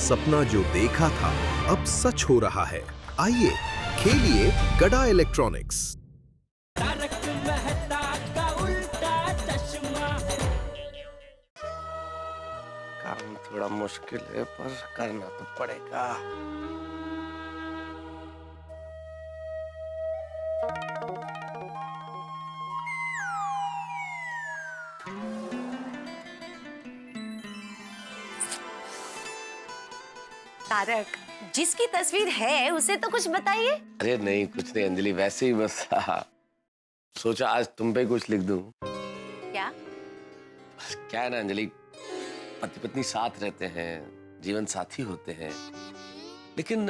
सपना जो देखा था अब सच हो रहा है। आइए खेलिए गड़ा इलेक्ट्रॉनिक्स। तारक मेहता का उल्टा चश्मा। काम थोड़ा मुश्किल है पर करना तो पड़ेगा। तारक, जिसकी तस्वीर है उसे तो कुछ बताइए। अरे नहीं, कुछ नहीं अंजलि, वैसे ही बस सोचा आज तुम पे कुछ लिख दूं। क्या? बस क्या है ना अंजलि, पति पत्नी साथ रहते हैं, जीवन साथी होते हैं, लेकिन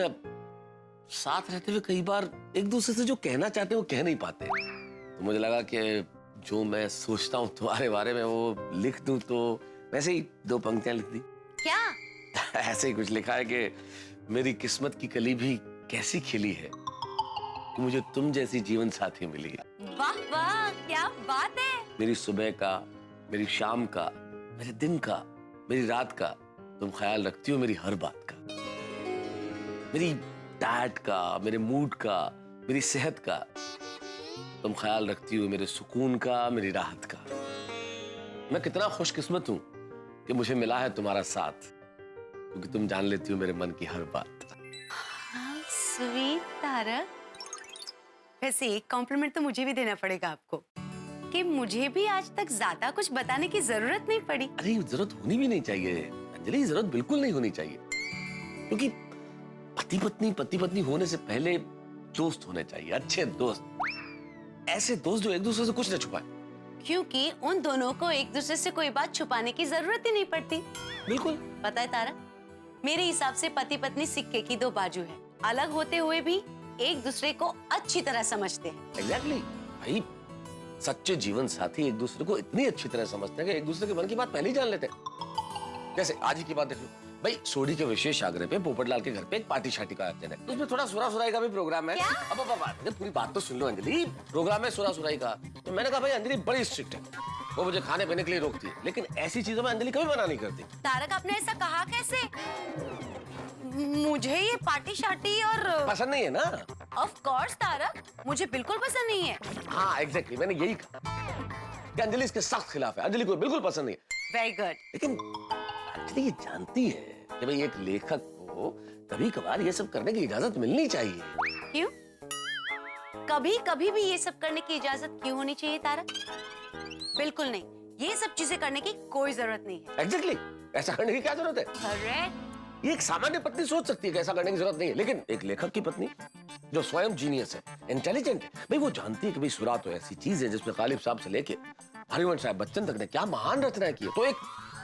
साथ रहते हुए कई बार एक दूसरे से जो कहना चाहते हैं वो कह नहीं पाते। तो मुझे लगा कि जो मैं सोचता हूँ तुम्हारे बारे में वो लिख दूं, तो वैसे ही 2 पंक्तियां लिख दी। क्या? ऐसे ही कुछ लिखा है कि मेरी किस्मत की कली भी कैसी खिली है कि मुझे तुम जैसी जीवन साथी मिली है। वाह वाह, क्या बात है। मेरी सुबह का, मेरी शाम का, मेरे दिन का, मेरी रात का तुम ख्याल रखती हो, मेरी हर बात का, मेरी डाइट का, मेरे मूड का, मेरी सेहत का तुम ख्याल रखती हो, मेरे सुकून का, मेरी राहत का। मैं कितना खुशकिस्मत हूं कि मुझे मिला है तुम्हारा साथ, क्योंकि तुम जान लेती हो मेरे मन की हर बात। हाँ, स्वीट तारक। वैसे एक कॉम्प्लीमेंट तो मुझे भी देना पड़ेगा आपको कि मुझे भी आज तक ज्यादा कुछ बताने की जरूरत नहीं पड़ी। अरे जरूरत होनी भी नहीं चाहिए अंजलि, जरूरत बिल्कुल नहीं होनी चाहिए, क्योंकि पति पत्नी होने से पहले दोस्त होने चाहिए, अच्छे दोस्त, ऐसे दोस्त जो एक दूसरे से कुछ न छुपाए। क्योंकि उन दोनों को एक दूसरे से कोई बात छुपाने की जरूरत ही नहीं पड़ती। बिल्कुल। पता है तारक, मेरे हिसाब से पति पत्नी सिक्के की 2 बाजू है। अलग होते हुए भी एक दूसरे को अच्छी तरह समझते हैं। एग्जैक्टली भाई, सच्चे जीवन साथी एक दूसरे को इतनी अच्छी तरह समझते हैं कि एक दूसरे के मन की बात पहले ही जान लेते हैं। जैसे आज ही की बात देख लो भाई, सोडी के विशेष आग्रह पे पोपटलाल के घर पे एक पार्टी शार्टी का आयोजन है, उसमें थोड़ा सुरा सुराई का भी प्रोग्राम है। अब पूरी बात तो सुन लो अंजलि, प्रोग्राम है सुरा सुराई का। तो मैंने कहा भाई अंजलि बड़ी स्ट्रिक्ट है, वो मुझे खाने पीने के लिए रोकती है, लेकिन ऐसी चीजों में अंजलि कभी मना नहीं करती। तारक, आपने ऐसा कहा कैसे? मुझे ये पार्टी शार्टी और पसंद नहीं है ना? ऑफ कोर्स तारक, मुझे बिल्कुल पसंद नहीं है। हाँ एग्जैक्टली, मैंने यही कहा कि अंजलि इसके सख्त खिलाफ है, अंजलि को बिल्कुल पसंद नहीं है। Very good. लेकिन अंजलि ये जानती है कि भाई एक लेखक को कभी कभार ये सब करने की इजाजत मिलनी चाहिए। क्यों? कभी कभी भी ये सब करने की इजाजत क्यों होनी चाहिए तारक? बिल्कुल नहीं, ये सब चीजें करने की कोई जरूरत नहीं है। एग्जैक्टली, ऐसा करने की क्या जरूरत है? करेक्ट। ये एक सामान्य पत्नी सोच सकती है कि ऐसा करने की जरूरत नहीं है, लेकिन एक लेखक की पत्नी जो स्वयं जीनियस है, इंटेलिजेंट है, भाई वो जानती है कि भाई सुरा तो ऐसी चीज है जिसमें गालिब साहब से लेके हरिवंश साहब बच्चन तक ने क्या महान रचनाएं की है। तो एक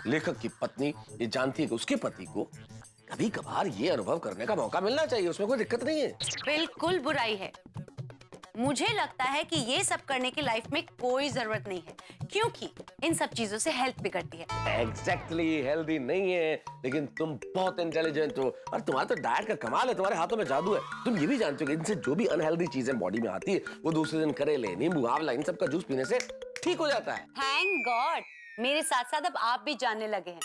लेखक की पत्नी ये जानती है कि उसके पति को कभी कभार ये अनुभव करने का मौका मिलना चाहिए, उसमें कोई दिक्कत नहीं है। बिल्कुल बुराई है। मुझे लगता है कि ये सब करने की लाइफ में कोई जरूरत नहीं है, क्योंकि इन सब चीजों से हेल्थ बिगड़ती है। एग्जैक्टली, हेल्दी नहीं है, लेकिन तुम बहुत इंटेलिजेंट हो और तुम्हारा तो डाइट का कमाल है, तुम्हारे हाथों में जादू है। तुम ये भी जानते हो कि इनसे जो भी अनहेल्दी चीजें बॉडी में आती है वो दूसरे दिन करेले, नींबू, आंवला इन सब का जूस पीने से ठीक हो जाता है। थैंक गॉड, मेरे साथ साथ अब आप भी जानने लगे हैं।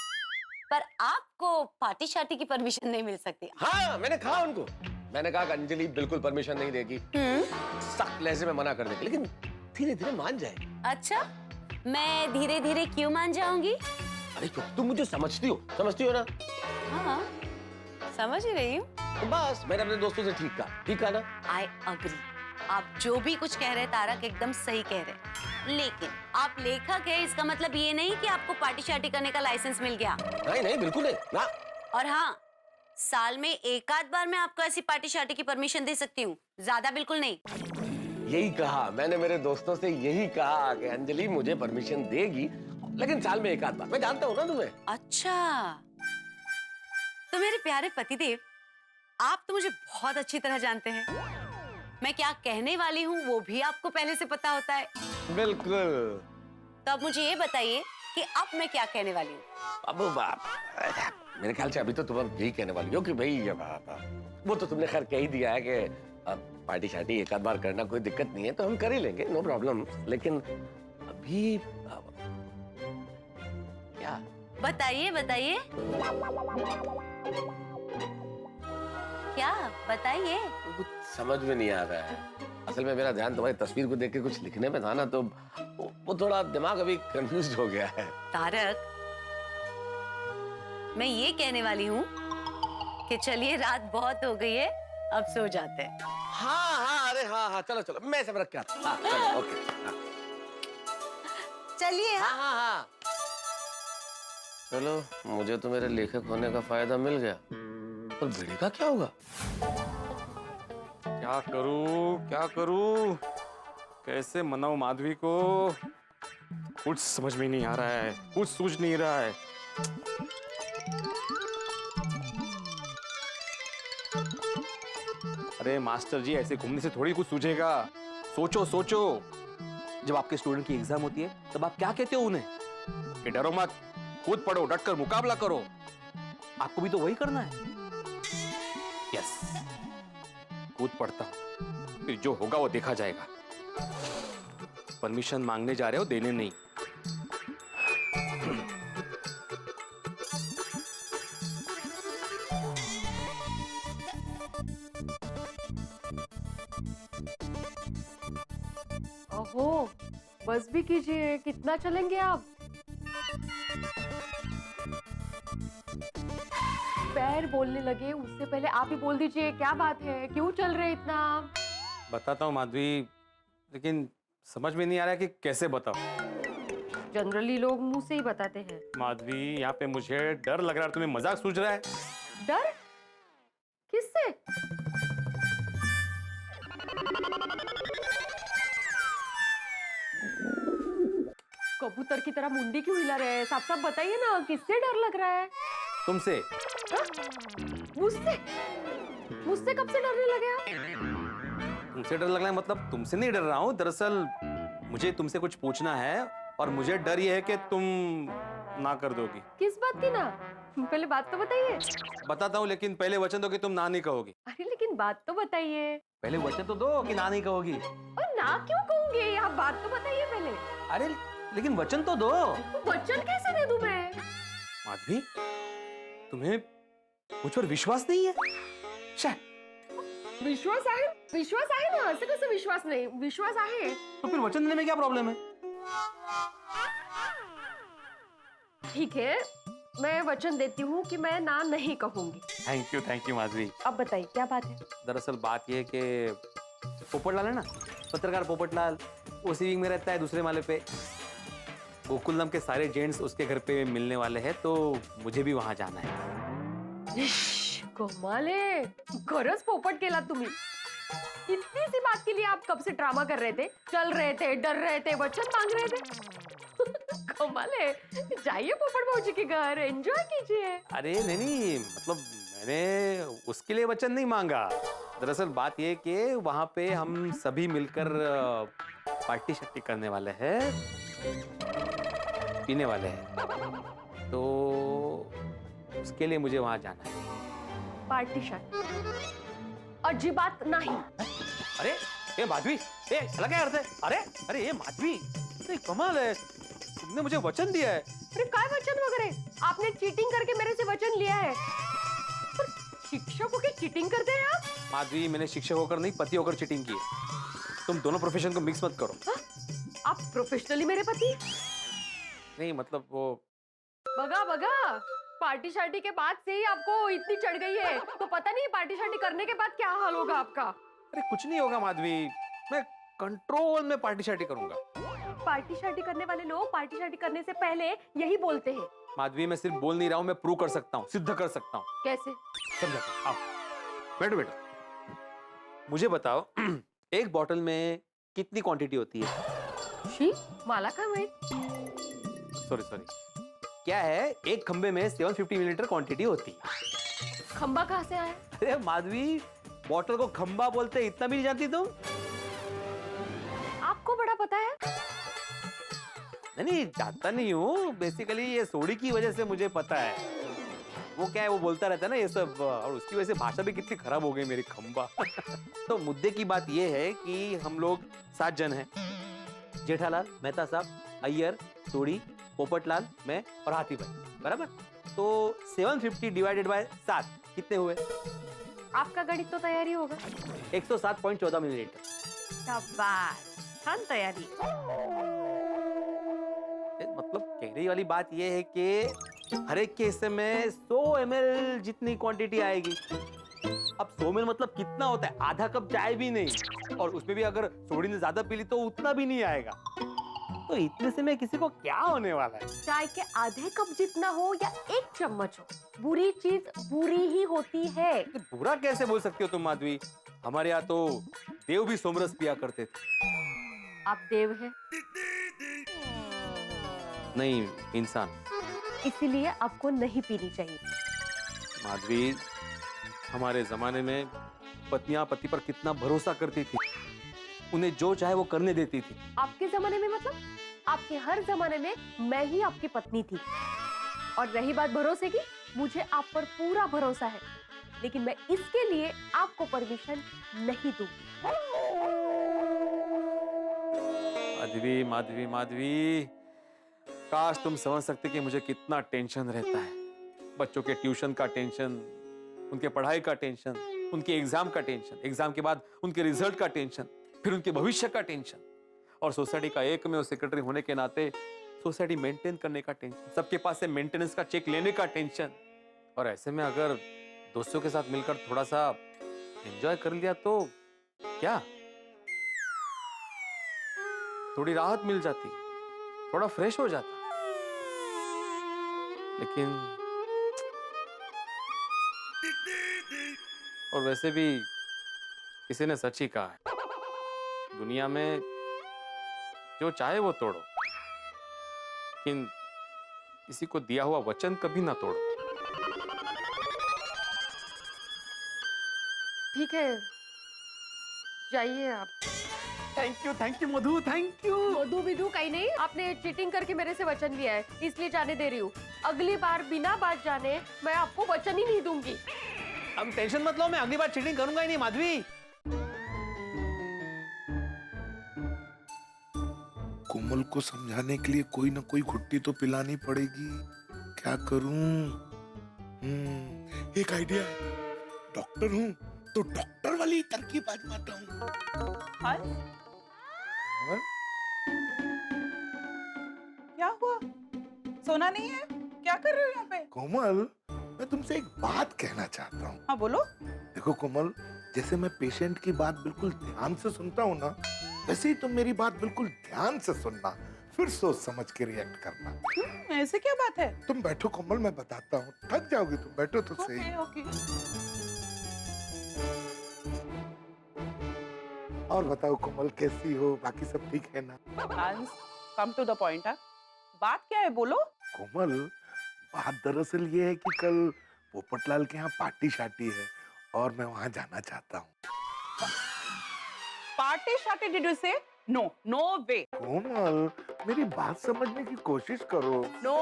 पर आपको पार्टी शार्टी की परमिशन नहीं मिल सकती। हाँ, मैंने कहा उनको, मैंने कहा कि अंजलि बिल्कुल परमिशन नहीं देगी, सख्त लहजे में मना कर देगी, लेकिन धीरे धीरे मान जाएगी। अच्छा, मैं धीरे धीरे क्यों मान जाऊंगी? अरे तुम मुझे समझती हो ना? हाँ, समझ ही रही हूँ। तो बस मैंने अपने दोस्तों से ठीक कहा ना? I agree. आप जो भी कुछ कह रहे हैं तारक, एकदम सही कह रहे हैं, लेकिन आप लेखक है, इसका मतलब ये नहीं कि आपको पार्टी शार्टी करने का लाइसेंस मिल गया। नहीं बिल्कुल नहीं ना। और हाँ, साल में एक आध बार मैं आपको ऐसी पार्टी शार्टी की परमिशन दे सकती हूँ, ज्यादा बिल्कुल नहीं। यही कहा मैंने मेरे दोस्तों से, यही कहा कि अंजलि मुझे परमिशन देगी, लेकिन साल में एक आध बार। मैं जानता हूँ ना तुम्हें। अच्छा, तो मेरे प्यारे पतिदेव, आप तो मुझे बहुत अच्छी तरह जानते हैं। मैं क्या कहने वाली हूँ वो भी आपको पहले से पता होता है। बिल्कुल। तो अब मुझे ये बताइए कि अब मैं क्या कहने वाली हूँ। अब मेरे ख्याल से अभी तो तुम यही कहने वाली हो कि भाई वो तो तुमने खैर कह ही दिया है कि पार्टी शार्टी एक आध बार करना कोई दिक्कत नहीं है, तो हम कर ही लेंगे, नो प्रॉब्लम। लेकिन अभी क्या? बताइए बताइए। क्या बताइए। कुछ समझ में नहीं आ रहा है। असल में मेरा ध्यान तुम्हारी तस्वीर को देख के कुछ लिखने में था ना, तो वो थोड़ा दिमाग अभी कंफ्यूज हो गया है। तारक, मैं ये कहने वाली हूँ कि चलिए रात बहुत हो गई है, अब सो जाते हैं। हाँ, अरे हाँ, चलो चलो, मैं सब रख के आता हूँ। हाँ, चलो, ओके। हाँ। चलिए। हाँ। चलो, मुझे तो मेरे लेखक होने का फायदा मिल गया, पर भिड़े का क्या होगा? क्या करूं? कैसे मनाऊं माधवी को? कुछ समझ में नहीं आ रहा है, कुछ सूझ नहीं रहा है। अरे मास्टर जी, ऐसे घूमने से थोड़ी कुछ सूझेगा। सोचो। जब आपके स्टूडेंट की एग्जाम होती है तब आप क्या कहते हो उन्हें कि डरो मत, कूद पड़ो, डटकर मुकाबला करो। आपको भी तो वही करना है। यस, कूद पड़ता हूं, फिर जो होगा वो देखा जाएगा। परमिशन मांगने जा रहे हो, देने नहीं। ओहो, बस भी कीजिए, कितना चलेंगे आप? पैर बोलने लगे, उससे पहले आप ही बोल दीजिए, क्या बात है, क्यों चल रहे इतना? बताता हूँ माधवी, लेकिन समझ में नहीं आ रहा है कि कैसे बताओ। जनरली लोग मुंह से ही बताते हैं। माधवी, यहाँ पे मुझे डर लग रहा है। तुम्हें मजाक सूझ रहा है? डर? किससे? कबूतर की तरह मुंडी क्यों हिला रहे हैं? साफ-साफ बताइए ना, किससे डर लग रहा है? तुमसे। मुझसे? मुझसे कब से डरने लगे आप? तुमसे डर लग रहा है मतलब तुमसे नहीं डर रहा हूँ। दरअसल मुझे तुमसे कुछ पूछना है और मुझे डर ये है कि तुम ना कर दोगी। किस बात की ना? पहले बात तो बताइए। बताता हूँ, लेकिन पहले वचन दो कि तुम ना नहीं कहोगी। अरे लेकिन बात तो बताइए। पहले वचन तो दो कि ना नहीं कहोगी। और ना क्यों कहूंगी? आप बात तो बताइए पहले। अरे लेकिन वचन तो दो। वचन कैसे दे दूं मैं? माधवी, तुम्हें मुझ पर विश्वास नहीं है? विश्वास आहे ना, असं कसं विश्वास नाही? विश्वास आहे। तो फिर वचन देने में क्या प्रॉब्लम है? ठीक है, मैं वचन देती हूँ कि मैं ना नहीं कहूंगी। Thank you Madhavi. अब बताइए क्या बात है? दरअसल बात यह है कि पोपटलाल है ना, पत्रकार पोपटलाल, उसी विंग में रहता है, दूसरे माले पे। गोकुलधाम के सारे जेंट्स उसके घर पे मिलने वाले हैं, तो मुझे भी वहां जाना है। कमाले, खरंच पोपट केला तुम्ही। इतनी सी बात के लिए आप कब से ड्रामा कर रहे थे, चल रहे थे, डर रहे थे, वचन मांग रहे थे। कमाले, जाइए पोपट भाऊजी के घर, एंजॉय कीजिए। अरे नहीं, मतलब मैंने उसके लिए वचन नहीं मांगा। दरअसल बात ये कि वहां पे हम सभी मिलकर पार्टी शार्टी करने वाले हैं, पीने वाले हैं, तो उसके लिए मुझे वहां जाना है। पार्टी शार्टी? अजिबात नहीं। अरे ये माधवी, ये अलग क्या अर्थ है? अरे ये माधवी, ये कमाल है, तुमने मुझे वचन दिया है। अरे काय वचन वगैरे? आपने चीटिंग करके मेरे से वचन लिया है। पर शिक्षक होके चीटिंग करते हैं आप? माधवी, मैंने शिक्षक होकर नहीं, पति होकर चीटिंग की है। तुम दोनों प्रोफेशन को मिक्स मत करो। हा? आप प्रोफेशनली मेरे पति? नहीं मतलब वो बगा पार्टी शार्टी के बाद से ही आपको इतनी चढ़ गई है, तो पता नहीं पार्टी शार्टी करने के बाद क्या हाल होगा आपका। अरे कुछ नहीं होगा माधवी, मैं कंट्रोल में पार्टी शार्टी करूंगा। पार्टी शार्टी करने वाले लोग पार्टी शार्टी करने से पहले यही बोलते हैं। माधवी, मैं सिर्फ बोल नहीं रहा हूँ, मैं प्रूव कर सकता हूँ, सिद्ध कर सकता हूँ। कैसे? समझाता हूँ, आओ बैठो। मुझे बताओ, एक बॉटल में कितनी क्वांटिटी होती है? शी, मला काय माहित? सॉरी, क्या है, एक खंबे में 750 मिलीलीटर क्वांटिटी होती है। खंबा कहाँ से आया? अरे माधवी, बॉटल को खंबा बोलते, इतना भी नहीं जानती तुम? आपको बड़ा पता है? नहीं, जानता नहीं हूँ, बेसिकली ये सोडी की वजह से मुझे पता है। वो क्या है, वो बोलता रहता है ना ये सब, और उसकी वजह से भाषा भी कितनी खराब हो गई मेरी, खंबा। तो मुद्दे की बात ये है कि हम लोग 7 जन हैं। जेठालाल, मेहता साहब, अय्यर, सोडी, पोपटलाल, मैं और हाथी भाई, बराबर? तो 750 डिवाइडेड बाय 7 कितने हुए? आपका गणित तो तैयारी होगा। 107.14 मिलीलीटर। शाबाश, छान तैयारी। मतलब कहने वाली बात यह है कि हर एक के हिस्से में 100 ml जितनी क्वांटिटी आएगी। अब 100 ml मतलब कितना होता है? आधा कप चाय भी नहीं, और उसमें भी अगर सोडी ने ज्यादा पी ली तो उतना भी नहीं आएगा। तो इतने से में किसी को क्या होने वाला है? चाय के आधे कप जितना हो या 1 चम्मच हो, बुरी चीज बुरी ही होती है। बुरा कैसे बोल सकती हो तुम माधवी? हमारे यहाँ तो देव भी सोमरस पिया करते थे। आप देव हैं, नहीं, इंसान। इसीलिए आपको नहीं पीनी चाहिए। माधवी, हमारे जमाने में पत्नियां पति पर कितना भरोसा करती थी, उन्हें जो चाहे वो करने देती थी। आपके जमाने में मतलब? आपके हर जमाने में मैं ही आपकी पत्नी थी। और रही बात भरोसे की, मुझे आप पर पूरा भरोसा है, लेकिन मैं इसके लिए आपको परमिशन नहीं दूंगी। माधवी माधवी माधवी, काश तुम समझ सकते कि मुझे कितना टेंशन रहता है। बच्चों के ट्यूशन का टेंशन, उनके पढ़ाई का टेंशन, उनके एग्जाम का टेंशन, एग्जाम के बाद उनके रिजल्ट का टेंशन, फिर उनके भविष्य का टेंशन, और सोसाइटी का एकमेव सेक्रेटरी होने के नाते सोसाइटी मेंटेन करने का टेंशन, सबके पास से मेंटेनेंस का चेक लेने का टेंशन। और ऐसे में अगर दोस्तों के साथ मिलकर थोड़ा सा एंजॉय कर लिया तो क्या, थोड़ी राहत मिल जाती, थोड़ा फ्रेश हो जाता। लेकिन और वैसे भी किसी ने सच ही कहा है, दुनिया में जो चाहे वो तोड़ो, लेकिन किसी को दिया हुआ वचन कभी ना तोड़ो। ठीक है, जाइए आप। Thank you Madhu, thank you. Madhu Vidhu कहीं नहीं, आपने चीटिंग करके मेरे से वचन लिया है, इसलिए जाने दे रही हूँ। अगली बार बिना बात जाने मैं आपको वचन ही नहीं दूंगी। अब टेंशन मत लो, मैं अगली बार चीटिंग करूंगा ही नहीं माधवी। कोमल को समझाने के लिए कोई ना कोई घुट्टी तो पिलानी पड़ेगी। क्या करूं? एक आइडिया है। डॉक्टर हूं तो डॉक्टर वाली तरकीब आजमाता हूं। क्या हुआ? सोना नहीं है? क्या कर रहे हो यहाँ पे? कोमल, मैं तुमसे एक बात कहना चाहता हूँ। हाँ बोलो। देखो कोमल, जैसे मैं पेशेंट की बात बिल्कुल ध्यान से सुनता हूँ ना, वैसे ही तुम मेरी बात बिल्कुल ध्यान से सुनना, फिर सोच समझ के रिएक्ट करना। ऐसे क्या बात है? तुम बैठो कोमल, मैं बताता हूँ। थक जाओगी तुम, बैठो तो सही। ओके। और बताओ कोमल, कैसी हो? बाकी सब ठीक है ना? हंस, कम टू द पॉइंट। बात क्या है, बोलो। कोमल, बात दरअसल ये है कि कल पोपटलाल के यहाँ पार्टी शार्टी है और मैं वहाँ जाना चाहता हूँ। पार्टी शार्टी डिड यू से? नो, नो वे। कोमल, मेरी बात समझने की कोशिश करो। नो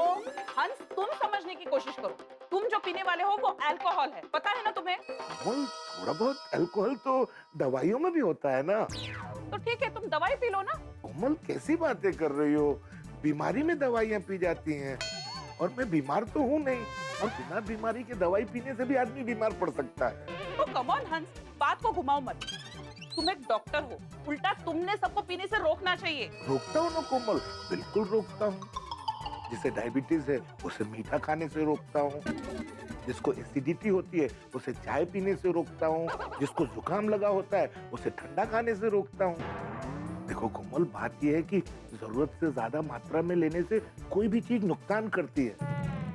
हंस, तुम समझने की कोशिश करो। तुम जो पीने वाले हो वो अल्कोहल है, पता है ना तुम्हें? कोमल, थोड़ा बहुत अल्कोहल तो दवाइयों में भी होता है ना। तो ठीक है, तुम दवाई पी लो ना। कोमल, कैसी बातें कर रही हो? बीमारी में दवाइयाँ पी जाती हैं, और मैं बीमार तो हूँ नहीं, और बिना बीमारी के दवाई पीने से भी आदमी बीमार पड़ सकता है। तो कम ऑन हंस, बात को घुमाओ मत। तुम एक डॉक्टर हो, उल्टा तुमने सबको पीने से रोकना चाहिए। रोकता हूँ ना कोमल, बिल्कुल रोकता हूँ। जिसे डायबिटीज है उसे मीठा खाने से रोकता हूँ, जिसको एसिडिटी होती है उसे चाय पीने से रोकता हूँ, जिसको जुकाम लगा होता है उसे ठंडा खाने से रोकता हूँ। देखो कोमल, बात यह है कि जरूरत से ज्यादा मात्रा में लेने से कोई भी चीज नुकसान करती है,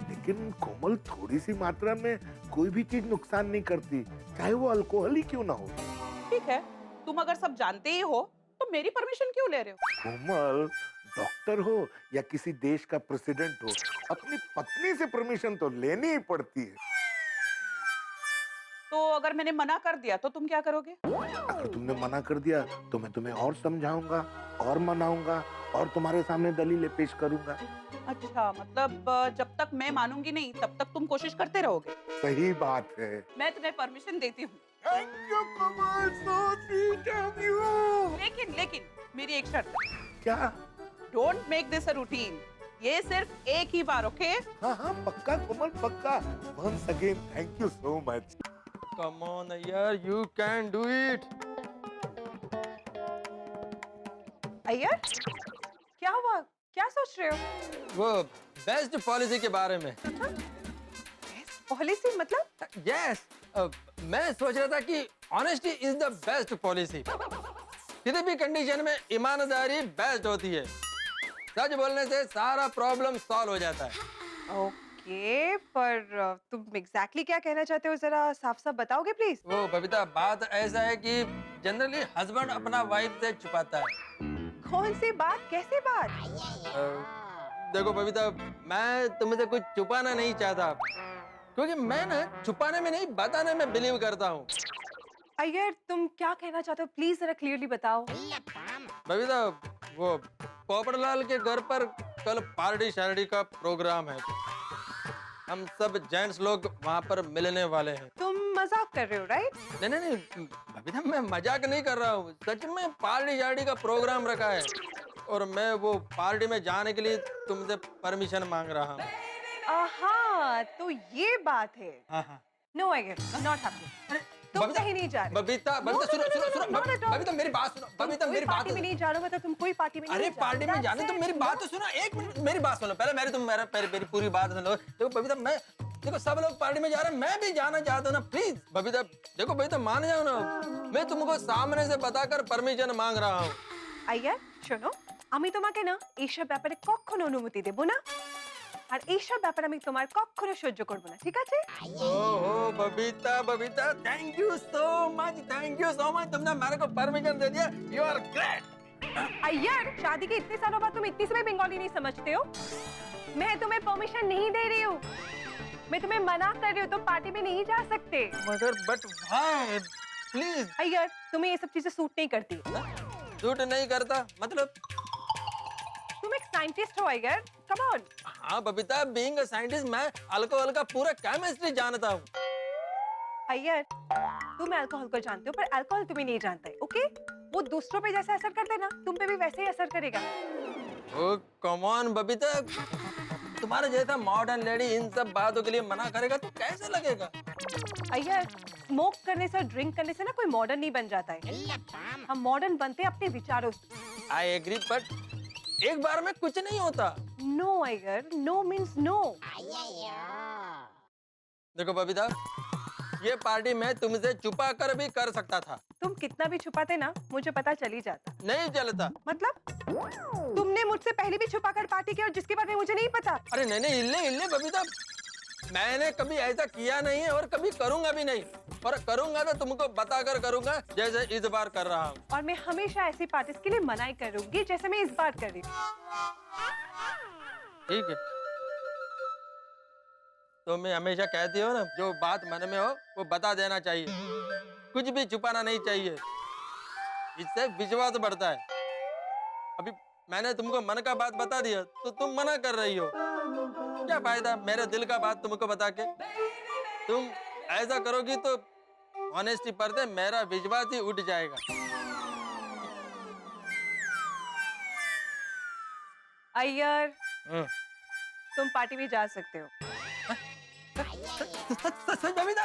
लेकिन कोमल, थोड़ी सी मात्रा में कोई भी चीज नुकसान नहीं करती, चाहे वो अल्कोहल ही क्यों ना हो। ठीक है, तुम अगर सब जानते ही हो तो मेरी परमिशन क्यों ले रहे हो? कोमल, डॉक्टर हो या किसी देश का प्रेसिडेंट हो, अपनी पत्नी से परमिशन तो लेनी ही पड़ती है। तो अगर मैंने मना कर दिया तो तुम क्या करोगे? अगर तुमने मना कर दिया तो मैं तुम्हें और समझाऊंगा और मनाऊंगा और तुम्हारे सामने दलीलें पेश करूंगा। अच्छा, मतलब जब तक मैं मानूंगी नहीं तब तक तुम कोशिश करते रहोगे। सही बात है। मैं तुम्हें परमिशन देती हूँ। Thank you, Komal, so sweet of you। लेकिन मेरी एक शर्त है। क्या? Don't make this a routine. ये सिर्फ एक ही बार, ओके? हाँ हाँ, पक्का कोमल, पक्का। Once again, thank you so much। Come on यार, you can do it. Iyer, क्या हुआ? क्या सोच रहे हो? वो बेस्ट पॉलिसी के बारे में। पॉलिसी मतलब? यस, मैं सोच रहा था कि honesty is the best policy. किसी भी कंडीशन में ईमानदारी बेस्ट होती है। सच बोलने से सारा प्रॉब्लम सॉल्व हो जाता है। ओके, पर तुम एग्जैक्टली क्या कहना चाहते हो, जरा साफ साफ बताओगे प्लीज? वो बबीता, बात ऐसा है कि जनरली हस्बैंड अपना वाइफ से छुपाता है। कौन सी बात, कैसी बात? देखो बबीता, मैं तुमसे कुछ छुपाना नहीं चाहता, क्योंकि मैं ना छुपाने में नहीं बताने में बिलीव करता हूँ। अय्यर, तुम क्या कहना चाहते हो, प्लीज जरा क्लियरली बताओ। बबीता, वो पोपटलाल के घर पर कल पार्टी शार्टी का प्रोग्राम है। हम सब जेंट्स लोग वहाँ पर मिलने वाले हैं। तुम मजाक कर रहे हो, राइट? नहीं नहीं नहीं बबीता, मैं मजाक नहीं कर रहा हूँ, सच में पार्टी शार्टी का प्रोग्राम रखा है और मैं वो पार्टी में जाने के लिए तुमसे परमिशन मांग रहा हूँ। हाँ, तो ये बात है। हाँ। No Iyer, not happening. तुम कहीं नहीं जा रहे। बबीता, बबीता मेरी बात सुनो। बबीता मेरी बात पार्टी में नहीं जा रहे हो, मतलब तुम कोई पार्टी में नहीं जा रहे। अरे पार्टी में जाने तो मेरी बात तो सुनो, एक मिनट मेरी बात सुनो पहले। मेरी पूरी बात सुनो। देखो बबीता, मैं देखो सब लोग पार्टी में जा रहे हैं, मैं भी जाना चाहता हूँ ना, प्लीज बबीता। देखो बबीता, मान जाओ ना, मैं तुमको सामने से बताकर परमिशन मांग रहा हूँ। अय्यर শোনো, আমি তোমাকে না এইসব ব্যাপারে কখনো অনুমতি দেব না, আর এইসব ব্যাপারে আমি তোমার কখনো সহ্য করব না, ঠিক আছে? ओहो Babita, Babita, thank you so much, तुमने मेरे को परमिशन दे दिया। You are great. अय्यर, शादी के इतने सालों बाद तुम इतनी सी भी बंगाली नहीं समझते हो? मैं तुम्हें परमिशन नहीं दे रही हूँ, मैं तुम्हें मना कर रही हूँ, तुम पार्टी में नहीं जा सकते। मगर बट व्हाई, प्लीज। अय्यर, तुम्हें ये सब चीजें सूट नहीं करती। झूठ नहीं करता मतलब? तुम एक साइंटिस्ट हो अय्यर, कम ऑन। हाँ बबीता, बीइंग अ साइंटिस्ट मैं अल्कोहल का पूरा केमिस्ट्री जानता हूँ। अय्यर, तुम अल्कोहल को जानते हो पर अल्कोहल तुम्हें नहीं जानता है, ओके? वो दूसरों पे जैसा असर करता है ना, तुम पे भी वैसे ही असर करेगा। ओ कम ऑन बबीता, तुम्हारे जैसा मॉडर्न लेडी इन सब बातों के लिए मना करेगा तो कैसे लगेगा? अय्यर, स्मोक करने से, ड्रिंक करने से ना कोई मॉडर्न नहीं बन जाता है। हम मॉडर्न बनते हैं अपने विचारों से। आई एग्री, बट एक बार में कुछ नहीं होता। No Iyer, no means no. देखो बबीता, ये पार्टी मैं तुमसे छुपा कर भी कर सकता था। तुम कितना भी छुपाते ना, मुझे पता चल ही जाता। नहीं चलता। मतलब तुमने मुझसे पहले भी छुपा कर पार्टी की और जिसके बारे में मुझे नहीं पता। अरे नहीं नहीं, इल्ले बबीता, मैंने कभी ऐसा किया नहीं है और कभी करूंगा भी नहीं, और करूंगा तो तुमको बताकर करूंगा, जैसे इस बार कर रहा हूँ। और मैं हमेशा ऐसी पार्टीज के लिए मनाही करूंगी जैसे मैं इस बार कर रही हूँ। ठीक है, तो मैं हमेशा कहती हो ना, जो बात मन में हो वो बता देना चाहिए, कुछ भी छुपाना नहीं चाहिए, इससे विश्वास बढ़ता है। अभी मैंने तुमको मन का बात बता दिया तो तुम मना कर रही हो, क्या फायदा मेरे दिल का बात तुमको बता के? तुम ऐसा करोगी तो ऑनेस्टी पर से मेरा विश्वास ही उठ जाएगा। अय्यर, तुम पार्टी में जा सकते हो। सच Babita?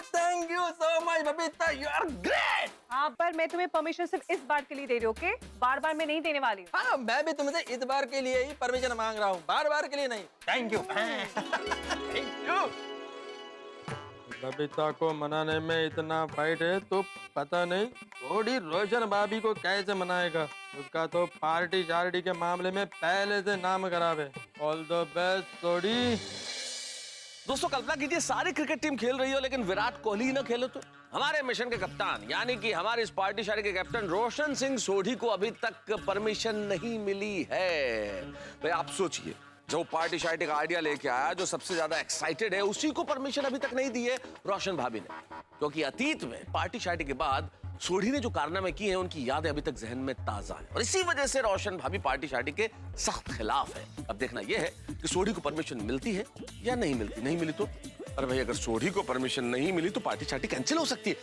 Thank you so much Babita, you are great. हाँ, पर मैं तुम्हें परमिशन सिर्फ इस बार के लिए दे रही हूँ, ओके? बार बार मैं नहीं देने वाली हूँ। हाँ, मैं भी तुमसे इस बार के लिए ही परमिशन मांग रहा हूँ, बार बार के लिए नहीं। Thank you. Thank you. Babita को मनाने में इतना फाइट है तो पता नहीं थोड़ी रोशन भाभी को कैसे मनाएगा। उसका तो पार्टी शार्टी के मामले में पहले से नाम खराब है। ऑल द बेस्ट थोड़ी। दोस्तों कल्पना कीजिए, सारी क्रिकेट टीम खेल रही हो लेकिन विराट कोहली ही ना खेले तो? हमारे मिशन के कप्तान यानी कि हमारे इस पार्टी शार्टी के कैप्टन रोशन सिंह सोढ़ी को अभी तक परमिशन नहीं मिली है। भाई आप सोचिए, जो पार्टी शार्टी का आइडिया लेके आया, जो सबसे ज्यादा एक्साइटेड है, उसी को परमिशन अभी तक नहीं दी है रोशन भाभी ने, क्योंकि अतीत में पार्टी शार्टी के बाद सोढ़ी ने जो कारनामे किए हैं उनकी यादें अभी तक जहन में ताजा है, और इसी वजह से रोशन भाभी पार्टी शार्टी के सख्त खिलाफ है। अब देखना यह है कि सोढ़ी को परमिशन मिलती है या नहीं मिलती। नहीं मिली तो अरे भाई, अगर सोढ़ी को परमिशन नहीं मिली तो पार्टी शार्टी कैंसिल हो सकती है।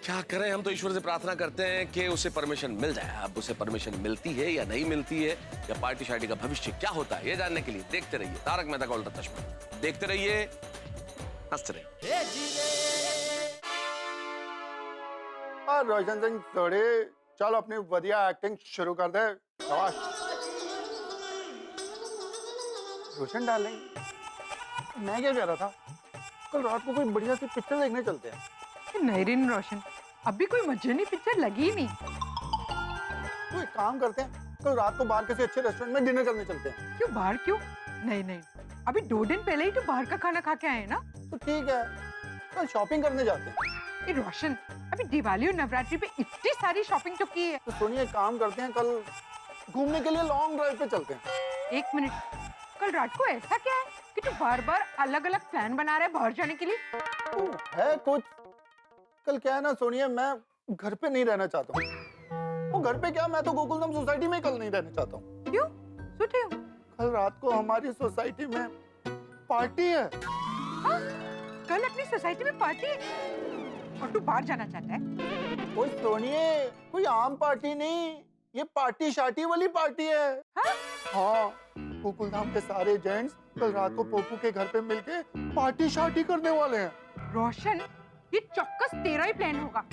क्या करें, हम तो ईश्वर से प्रार्थना करते हैं कि उसे परमिशन मिल जाए। अब उसे परमिशन मिलती है या नहीं मिलती है, या पार्टी शार्टी का भविष्य क्या होता है, ये जानने के लिए देखते रहिए तारक मेहता का उल्टा चश्मा। देखते रहिए हंसते रहिए। रोशन सिंह थोड़ी चल अपनी वधिया एक्टिंग शुरू कर दे। शाबाश। रोशन डार्लिंग, मैं क्या कह रहा था, कल रात को कोई बढ़िया सी पिक्चर देखने चलते हैं। नहीं रिन रोशन, अभी कोई मजे नहीं, पिक्चर लगी ही नहीं। तो एक काम करते हैं, कल रात को बाहर किसी अच्छे रेस्टोरेंट में डिनर करने चलते हैं। क्यों बाहर क्यों? नहीं नहीं, अभी 2 दिन पहले ही तो बाहर का खाना खा के आए हैं ना। तो ठीक है, कल शॉपिंग करने जाते हैं। ये रोशन, अभी दिवाली और नवरात्रि पे इतनी सारी शॉपिंग तो की है। तो सुनिए, काम करते हैं, कल घूमने के लिए लॉन्ग ड्राइव पे चलते हैं। 1 मिनट, कल रात को ऐसा क्या है कि तू बार बार अलग अलग प्लान बना रहा है बाहर जाने के लिए? तो है कुछ, कल क्या है ना सोनिया, मैं घर पे नहीं रहना चाहता हूँ। वो घर पे क्या, मैं तो गोकुलधाम सोसाइटी में कल नहीं रहना चाहता हूँ। क्यों? सोते हो? कल रात को हमारी सोसाइटी में पार्टी है। हाँ? कल अपनी सोसाइटी में पार्टी है और तू बाहर जाना चाहता है? कोई सोनिए, कोई आम पार्टी नहीं, ये पार्टी शार्टी वाली पार्टी है। हाँ? हाँ, गोकुलधाम के सारे जेंट्स कल रात को पोपू के घर पे मिलके पार्टी शार्टी करने वाले हैं। रोशन, ये चौक्कस तेरा ही प्लान होगा।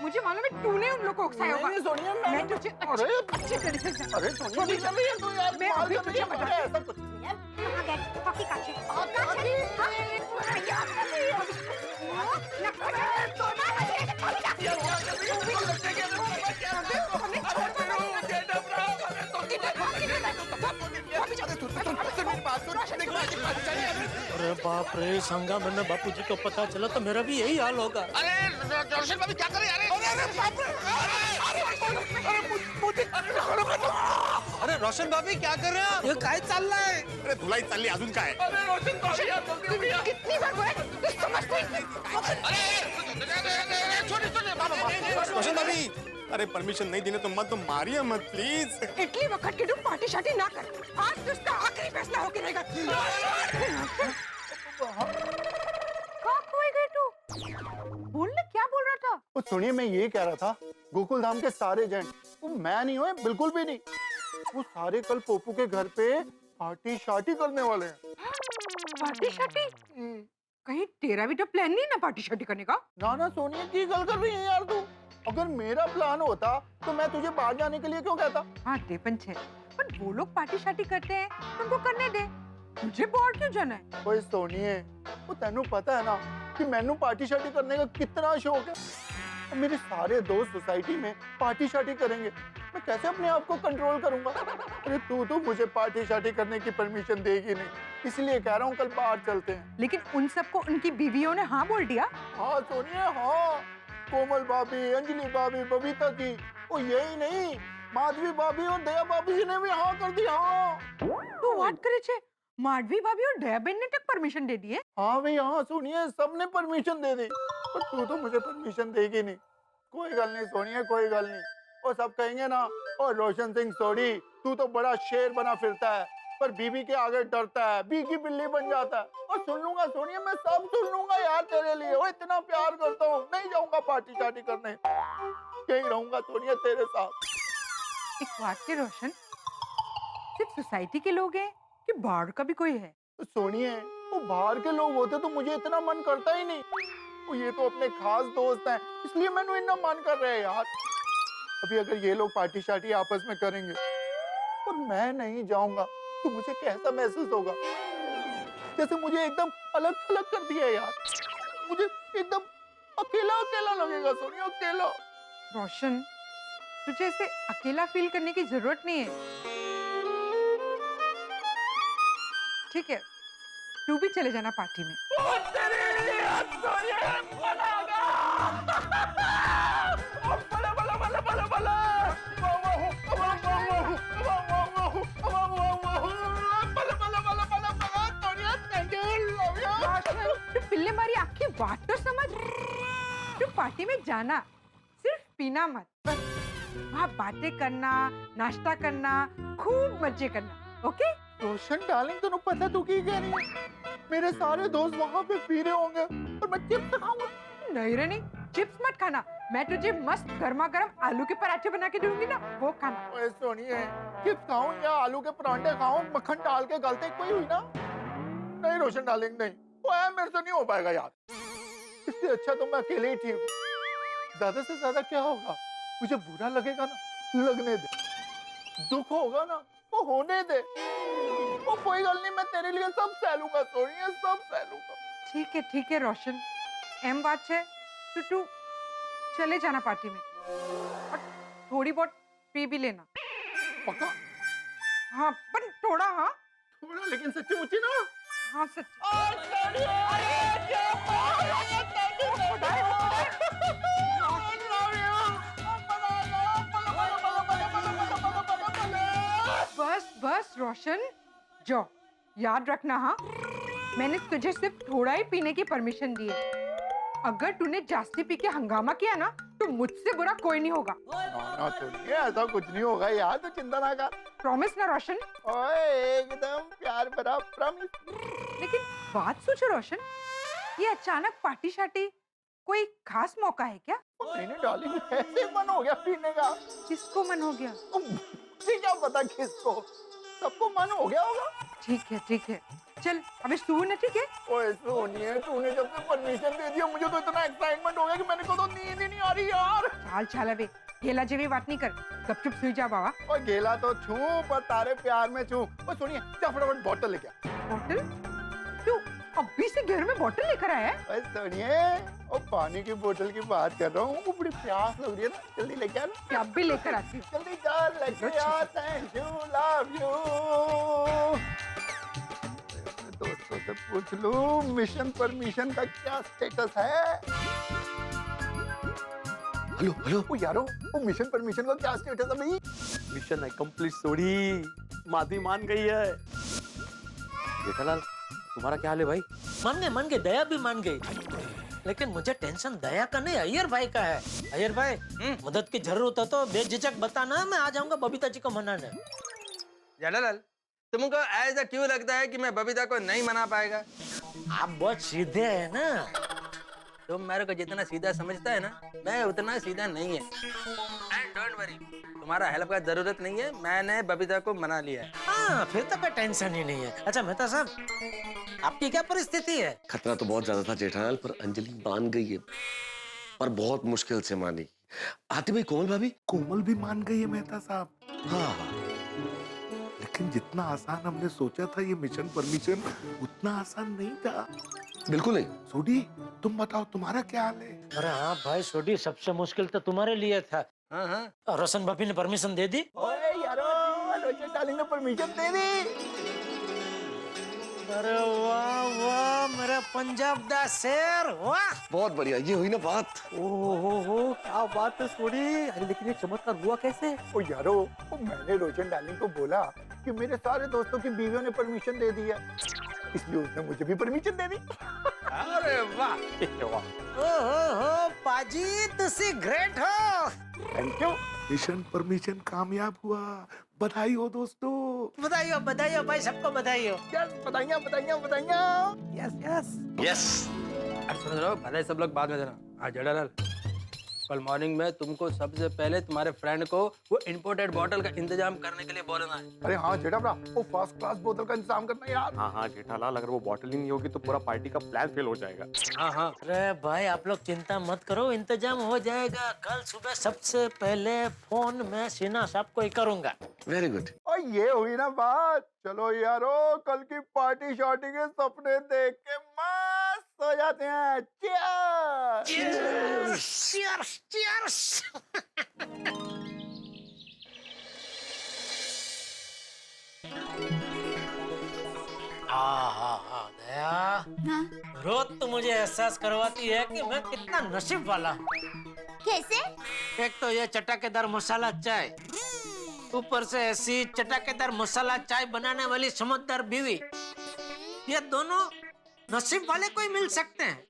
मुझे मालूम है तूने उन लोगों को उकसाया होगा। नहीं सोनिया, मैं तुझे अच्छी तरह से अरे सोनिया, क्या कर रही है तू यार? मैं मार अभी कर रही तुझे है, बता मुझे ऐसा कुछ कहाँ गए? काकी काची। अरे बाप रे, संगा मैंने बापूजी को पता चला तो मेरा भी यही हाल होगा। अरे रोशन भाभी क्या कर रहे हैं? अरे रोशन भाभी क्या कर रहे हैं आप? ये काय चल रहा है? अरे धुलाई चालली, अजून काय? कितनी बार बोला? तू समझती नहीं? रोशन भाभी, अरे परमिशन नहीं देने तो मत, तो मारिए मत प्लीज। इतनी वक्त की तू पार्टी शार्टी ना कर। आज तो उसका आखिरी फैसला होके रहेगा। कहाँ खोए गए तू? बोलने क्या बोल रहा था? तो सुनिए, मैं ये कह रहा था, गोकुलधाम के सारे जेंट, वो मैं नहीं हुए, बिल्कुल भी नहीं, वो सारे कल पोपू के घर पे पार्टी शार्टी करने वाले हैं। पार्टी शार्टी? कहीं तेरा भी तो प्लान नहीं ना पार्टी शार्टी करने का? ना ना सोनिया, की गल कर रही है यार तू? अगर मेरा प्लान होता तो मैं तुझे बाहर जाने के लिए क्यों कहता? हाँ टेपन छे, पर वो लोग पार्टी शार्टी करते हैं, तुमको करने दे। मुझे बाहर क्यों जाना है? ओए सोनिए, वो तेनू पता है ना कि मैनू पार्टी शार्टी करने का कितना शौक है। और मेरे सारे दोस्त सोसाइटी में पार्टी शार्टी करेंगे, मैं कैसे अपने आप को कंट्रोल करूंगा? अरे तू तो मुझे पार्टी शार्टी करने की परमिशन देगी नहीं, इसलिए कह रहा हूँ कल बाहर चलते हैं। लेकिन उन सबको उनकी बीवियों ने हाँ बोल दिया। हाँ सोनिए, हाँ, कोमल भाभी, अंजलि भाभी, बबीता जी, वो यही नहीं, माधवी भाभी और दया भाभी जी ने भी हाँ कर दी। हाँ तो व्हाट करे छे? माधवी भाभी और दया बहन ने तक परमिशन दे दिए। हाँ भाई, हाँ सुनिए, सबने परमिशन दे दी, पर तू तो मुझे परमिशन देगी नहीं। कोई गल नहीं सोनिया, कोई गल नहीं, और सब कहेंगे ना, और रोशन सिंह सोडी, तू तो बड़ा शेर बना फिरता है, पर बीबी के आगे डरता है, बीगी बिल्ली बन जाता है। और सुन लूंगा सोनिया, मैं सब सुन लूंगा यार तेरे लिए, वो इतना प्यार करता हूँ, नहीं जाऊंगा पार्टी शार्टी करने, यही रहूंगा सोनिया तेरे साथ। एक बात के रोशन, सिर्फ सोसाइटी के लोग हैं कि बाहर का भी कोई है? तो सुनिए, वो बाहर के लोग होते तो मुझे इतना मन करता ही नहीं, वो ये तो अपने खास दोस्त हैं, इसलिए मैंने इतना मन कर रहे हैं यार। अभी अगर ये लोग पार्टी शार्टी आपस में करेंगे और मैं नहीं जाऊंगा तो मुझे कैसा महसूस होगा? जैसे मुझे एकदम अलग थलग कर दिया यार, मुझे एकदम अकेला अकेला लगेगा सोनिया, अकेला। रोशन, तुझे ऐसे अकेला फील करने की जरूरत नहीं है, ठीक है? तू भी चले जाना पार्टी में। तू पिल्ले मारी आखी बात तो समझ। तू पार्टी में जाना, सिर्फ पीना मत, बस वहाँ बातें करना, नाश्ता करना, खूब मजे करना, ओके? रोशन डार्लिंग, तुझे पता तू की कह रही है? मेरे सारे दोस्त वहाँ पे पी रहे होंगे और मैं चिप्स खाऊंगा। नहीं रे नहीं, चिप्स मत खाना, मैं तुझे मस्त गर्मा गर्म आलू के पराठे बना के दूंगी ना, वो खाना। ओए सोनिए, चिप्स खाऊं या आलू के परांठे खाऊं, मक्खन डाल के गलते कोई हुई ना? नहीं रोशन डार्लिंग, नहीं, ओए मेरे से नहीं हो पाएगा यार, इससे अच्छा तो मैं अकेले ही ठीक हूँ। ज्यादा से ज्यादा क्या होगा, मुझे बुरा लगेगा ना, लगने दे, दुख होगा ना वो होने दे, वो कोई गल नहीं, मैं तेरे लिए सब सह लूंगा सोनिया, सब सह लूंगा। ठीक है रोशन, एम बात है तो तू चले जाना पार्टी में और थोड़ी बहुत पी भी लेना। पक्का? हाँ पर थोड़ा, हाँ थोड़ा, लेकिन सच्ची मुच्ची ना। हाँ सच। बस बस रोशन, जो याद रखना, हाँ मैंने तुझे सिर्फ थोड़ा ही पीने की परमिशन दी है। अगर तूने जास्ती पी के हंगामा किया ना तो मुझसे बुरा कोई नहीं होगा। ना सोनिया, ऐसा कुछ नहीं होगा यार, तू चिंता ना कर। प्रॉमिस ना रोशन? ओए एकदम प्यार भरा प्रॉमिस। लेकिन बात सोचो रोशन, ये अचानक पार्टी शार्टी कोई खास मौका है क्या? नहीं डार्लिंग, ऐसे मन हो गया पीने का। किसको मन हो गया? मुझे क्या पता किसको, सबको मन हो गया होगा। ठीक है चल अबे सो ना, ठीक है? ओए सोनिया, तूने जब से परमिशन दे दिया मुझे तो इतना एक्साइटमेंट हो गया कि मैंने को तो नींद ही नहीं आ रही यार। चाल अबे गेला जेवी बात नहीं कर, गपचुप सोई जा बाबा। ओए गेला तो छू पर तारे प्यार में छू। ओए सोनिया, जा फटाफट बॉटल लेके आ। बॉटल? तू अभी से घर में बॉटल लेकर आया है? ओए सोनिया, ओ पानी की बोतल की बात कर रहा हूँ, वो बड़ी प्यास लग रही है ना, जल्दी लेके आ ना। अब भी लेकर आती हूँ। जल्दी जा लेके आ, थैंक यू, लव यू। दोस्तों से पूछ लूं मिशन परमिशन का क्या स्टेटस है। हेलो हेलो, ओ यारो, वो मिशन परमिशन का क्या स्टेटस है भाई? मिशन अकम्प्लिश सोडी, माधवी मान गई है। जेठालाल, तुम्हारा क्या हाल है भाई? मान गए, दया भी मान गई, लेकिन मुझे टेंशन दया का नहीं, अय्यर भाई का है। अय्यर भाई, मदद की जरूरत हो तो बेझिझक बताना, मैं आ जाऊंगा बबीता जी को मनाने। जेठालाल, तुमको ऐसा क्यों लगता है कि मैं बबीता को नहीं मना पाएगा? आप बहुत सीधे हैं ना। तुम मेरे को जितना सीधा समझता है ना, मैं उतना सीधा नहीं है। एंड डोंट वरी, तुम्हारा हेल्प का जरूरत नहीं है, मैंने बबीता को मना लिया है। हाँ, फिर तो कोई टेंशन ही नहीं है। अच्छा मेहता साहब, आपकी क्या परिस्थिति है? खतरा तो बहुत ज्यादा था जेठालाल, पर अंजलि मान गई है, पर बहुत मुश्किल से मानी। आती भाई, कोमल भाभी? कोमल भी मान गई है मेहता साहब। हाँ, लेकिन जितना आसान हमने सोचा था ये मिशन परमिशन, उतना आसान नहीं था। बिल्कुल नहीं। सोडी, तुम बताओ तुम्हारा क्या हाल है? अरे हाँ भाई सोडी, सबसे मुश्किल तो तुम्हारे लिए था। हाँ। और रोशन भाभी ने परमिशन दे दी। ओए यारो, रोशन डार्लिंग ने परमिशन दे दी। अरे वाह मेरा पंजाब दा शेर, वाह। बहुत बढ़िया, ये हुई ना बात। ओहो क्या बात है सोडी। अरे लेकिन ये चमत्कार हुआ कैसे? ओ यारो, वो मैंने रोशन डार्लिंग को बोला कि मेरे सारे दोस्तों की बीवियों ने परमिशन दे दी है, इसलिए उसने मुझे भी परमिशन दे दी। अरे वाह, ओहो पाजी, तुसी ग्रेट हो। Thank you. मिशन परमिशन कामयाब हुआ, बधाई हो दोस्तों। बधाई हो भाई, सबको बधाई हो। यस, बताइए बताइए बताइए। यस। अब सुनो, भले सब लोग बाद में देना। हाँ जेठालाल, कल मॉर्निंग में तुमको सबसे पहले तुम्हारे फ्रेंड को वो इंपोर्टेड बोतल का इंतजाम करने के लिए बोलना है। अरे हाँ जेठा भरा, वो फर्स्ट क्लास बोतल का इंतजाम करना यार। हाँ जेठालाल, अगर वो बॉटल ही नहीं होगी तो पूरा पार्टी का प्लान फेल हो जाएगा। हाँ। अरे भाई आप लोग चिंता मत करो, इंतजाम हो जाएगा। कल सुबह सबसे पहले फोन में सीना साहब को ही करूंगा। Very good. और ये हुई ना बात। चलो यारो, कल की पार्टी शार्टी के सपने देख के मस्त हो जाते हैं। Cheers! Cheers! दया, रोज तो मुझे एहसास करवाती है कि मैं कितना नसीब वाला हूँ। कैसे? एक तो ये चटाकेदार मसाला चाय, ऊपर से ऐसी चटाकेदार मसाला चाय बनाने वाली समझदार बीवी, ये दोनों नसीब वाले को ही मिल सकते हैं।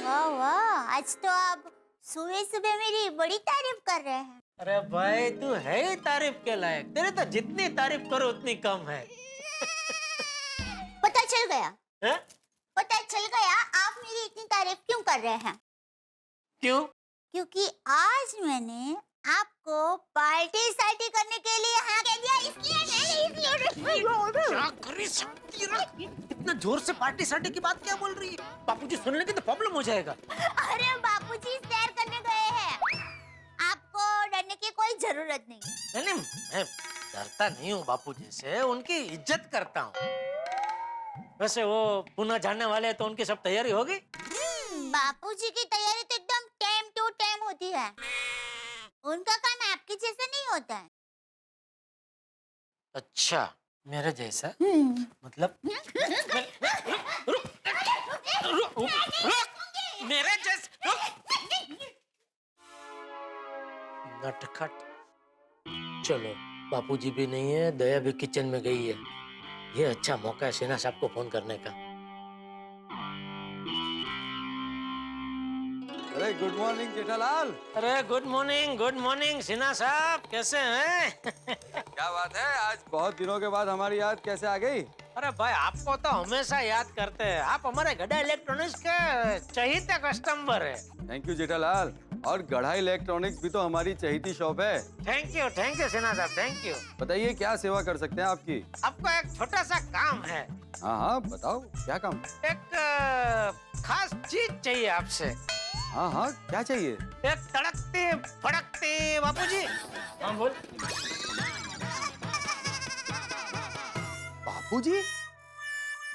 वाह वाह, आज तो आप सुबह सुबह मेरी बड़ी तारीफ कर रहे हैं। अरे भाई तू है ही तारीफ के लायक, तेरे तो जितनी तारीफ करो उतनी कम है। पता चल गया है? पता चल गया आप मेरी इतनी तारीफ क्यों कर रहे हैं। क्यों? क्योंकि आज मैंने आपको पार्टी सार्टी करने के लिए हाँ कह दिया, इसलिए क्या करी सकती है? इतना जोर से पार्टी सार्टी की बात क्या बोल रही है? बापूजी सुन लेंगे तो प्रॉब्लम हो जाएगा। अरे बापूजी सैर करने गए हैं, आपको डरने की कोई जरूरत नहीं। नहीं, मैं डरता नहीं हूँ बापूजी से, उनकी इज्जत करता हूँ। वैसे वो पुणे जाने वाले हैं तो उनकी सब तैयारी होगी? बापूजी की तैयारी तो एकदम टाइम टू टाइम होती है, उनका काम आपके जैसा नहीं होता है। अच्छा, मेरे जैसा? मतलब रुक, मेरे जैसा नटखट। चलो, बापूजी भी नहीं है, दया भी किचन में गई है। ये अच्छा मौका है सिन्हा साहब को फोन करने का। अरे गुड मॉर्निंग जेठालाल। अरे गुड मॉर्निंग सिन्हा साहब, कैसे हैं? क्या बात है, आज बहुत दिनों के बाद हमारी याद कैसे आ गई? अरे भाई, आपको तो हमेशा याद करते हैं। आप हमारे गड़ा इलेक्ट्रॉनिक्स के चहीते कस्टमर है। Thank you Jethalal. और गढ़ा इलेक्ट्रॉनिक्स भी तो हमारी चहीती शॉप है। थैंक यू सिन्हा साहब, थैंक यू। बताइए क्या सेवा कर सकते हैं आपकी? आपको एक छोटा सा काम है। हाँ बताओ, क्या काम? एक खास चीज चाहिए आपसे। हाँ क्या चाहिए? एक तड़कती फड़कती। बापूजी, हाँ बोल।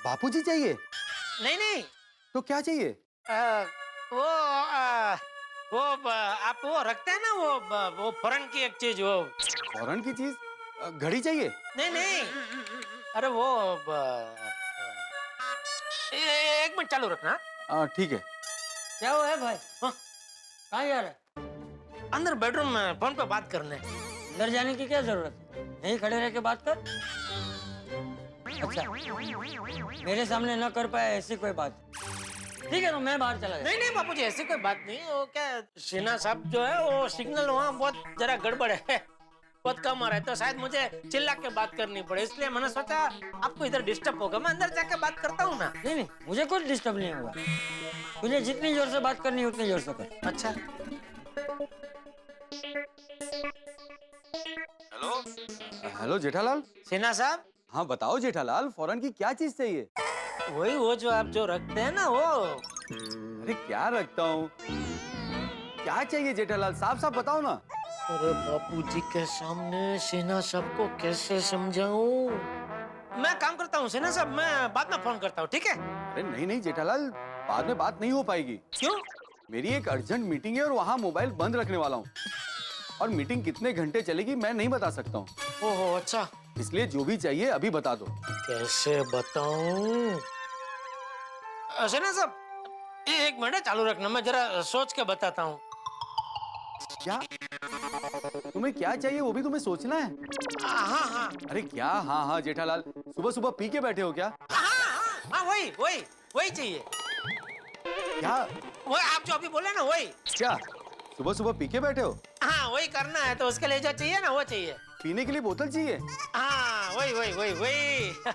बापूजी चाहिए? नहीं, तो क्या चाहिए? आप वो रखते हैं ना, वो फॉरेन की एक चीज, वो फॉरेन की चीज? घड़ी चाहिए? नहीं, अरे वो एक मिनट चालू रखना। ठीक है। क्या हुआ है भाई? कहाँ जा रहा है? अंदर बेडरूम में फोन पे बात करने। अंदर जाने की क्या जरूरत है? यहीं खड़े रह के बात कर। अच्छा, मेरे सामने न कर पाए ऐसी कोई बात? ठीक है, तो मैं बाहर चला गया। नहीं बापूजी, ऐसी कोई बात नहीं। वो क्या, सिन्हा साहब जो है वो सिग्नल वहाँ बहुत जरा गड़बड़ है, बहुत कम आ रहा है, तो शायद मुझे चिल्ला के बात करनी पड़े, इसलिए मैंने सोचा आपको इधर डिस्टर्ब होगा, मैं अंदर जाके बात करता हूँ ना। नहीं, मुझे कुछ डिस्टर्ब नहीं होगा। मुझे जितनी जोर से बात करनी है उतनी जोर से कर। अच्छा। हेलो जेठालाल। सिन्हा साहब। हाँ बताओ जेठालाल, फॉरेन की क्या चीज चाहिए? वही वो जो आप जो रखते हैं ना वो। अरे क्या रखता हूँ? क्या चाहिए जेठालाल, साफ साफ बताओ ना। अरे बापूजी के सामने सिन्हा साहब को कैसे समझाऊं? मैं काम करता हूँ सिन्हा साहब, मैं बाद में फोन करता हूँ, ठीक है? अरे नहीं जेठालाल, बाद में बात नहीं हो पाएगी। क्यों? मेरी एक अर्जेंट मीटिंग है और वहाँ मोबाइल बंद रखने वाला हूँ, और मीटिंग कितने घंटे चलेगी मैं नहीं बता सकता हूँ। ओहो, अच्छा। इसलिए जो भी चाहिए अभी बता दो। कैसे बताऊं? सिन्हा साहब, एक मिनट चालू रखना, मैं जरा सोच के बताता हूँ। क्या? तुम्हें क्या चाहिए वो भी तुम्हें सोचना है? हाँ। अरे क्या हाँ जेठालाल, सुबह सुबह पी के बैठे हो क्या? हाँ, वही चाहिए। क्या? वो आप जो अभी बोले ना, वही। क्या सुबह सुबह पी के बैठे हो? हाँ, वही करना है, तो उसके लिए जो चाहिए ना वो चाहिए। पीने के लिए बोतल चाहिए? हाँ, वही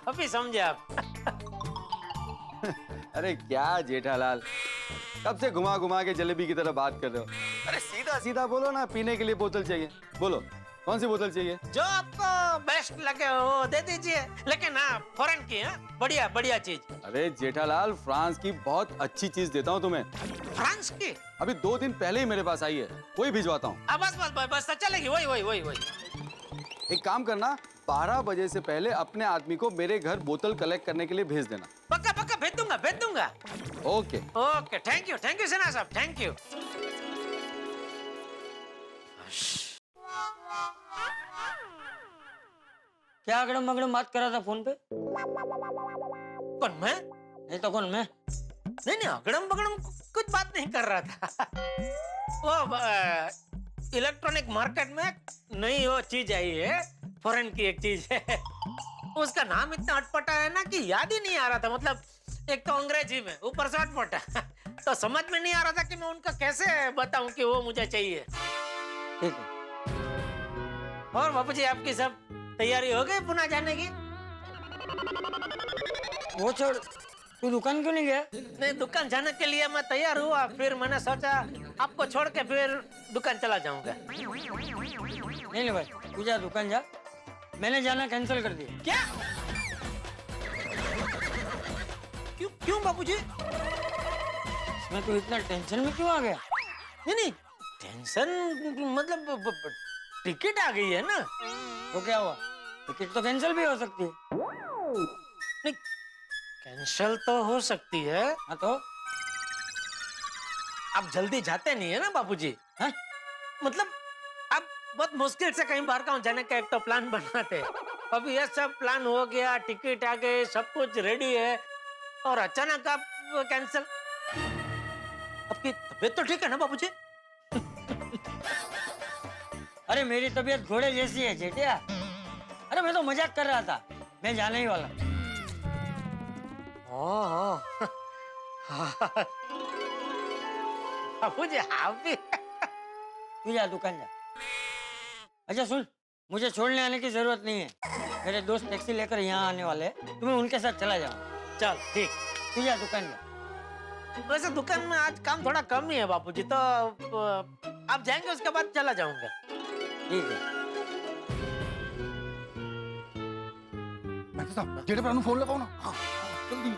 अभी समझे आप। अरे क्या जेठालाल, कब से घुमा घुमा के जलेबी की तरह बात कर रहे हो? अरे सीधा सीधा बोलो ना, पीने के लिए बोतल चाहिए, बोलो कौन सी बोतल चाहिए? जो आपको बेस्ट लगे वो दे दीजिए, लेकिन हाँ फॉरेन की, बढ़िया चीज। अरे जेठालाल, फ्रांस की बहुत अच्छी चीज देता हूँ तुम्हें। फ्रांस की? अभी 2 दिन पहले ही मेरे पास आई है, वही भिजवाता हूँ। बस चलेगी, वही। एक काम करना, 12 बजे से पहले अपने आदमी को मेरे घर बोतल कलेक्ट करने के लिए भेज देना। पक्का भेज दूंगा। ओके, थैंक यू सिन्हा साहब, थैंक यू। क्या अगड़म बगड़म बात कर रहा था फोन पे? कौन, मैं? नहीं तो कौन, मैं? नहीं, अगड़म बगड़म कुछ बात नहीं कर रहा था। वो इलेक्ट्रॉनिक मार्केट में नई वो चीज आई है, फॉरेन की एक चीज है। उसका नाम इतना अटपटा है ना कि याद ही नहीं आ रहा था। मतलब एक तो अंग्रेजी में, ऊपर से अटपटा, तो समझ में नहीं आ रहा था कि मैं उनका कैसे बताऊं कि वो मुझे चाहिए। ठीक है। और बापूजी, आपकी सब तैयारी हो गई पुणे जाने की? वो छोड़, तू दुकान क्यों नहीं गया? नहीं, दुकान जाने के लिए मैं तैयार हुआ, फिर मैंने सोचा आपको छोड़ के फिर दुकान चला जाऊंगा। नहीं भाई, तू जा दुकान जा, मैंने जाना कैंसिल कर दिया। क्या? क्यों बाबूजी? इसमें तू इतना टेंशन में क्यों आ गया? नहीं, टेंशन मतलब टिकट आ गई है ना। तो क्या हुआ, टिकट तो कैंसिल भी हो सकती है। नहीं, कैंसिल तो हो सकती है। हाँ तो आप जल्दी जाते नहीं है ना बाबूजी? हाँ? मतलब आप बहुत मुश्किल से कहीं बाहर गाँव जाने का एक तो प्लान बनाते हैं। अभी ये सब प्लान हो गया, टिकट आ गए, सब कुछ रेडी है, और अचानक आप कैंसिल। आपकी तबीयत तो ठीक है ना बाबूजी? अरे मेरी तबीयत घोड़े जैसी है जेठिया। अरे मैं तो मजाक कर रहा था, मैं जाने ही वाला। बाबूजी आप भी। तू जा दुकान जा। अच्छा सुन, मुझे छोड़ने आने की जरूरत नहीं है, मेरे दोस्त टैक्सी लेकर यहाँ आने वाले हैं, तुम्हें उनके साथ चला जाओ। चल ठीक, तू जा दुकान जा। वैसे दुकान में आज काम थोड़ा कम ही है बाबूजी, तो आप जाएंगे उसके बाद चला जाऊंगा। ठीक है। मेहता साहब, जेठा भरा फोन लगाओ ना। हाँ, जल्दी।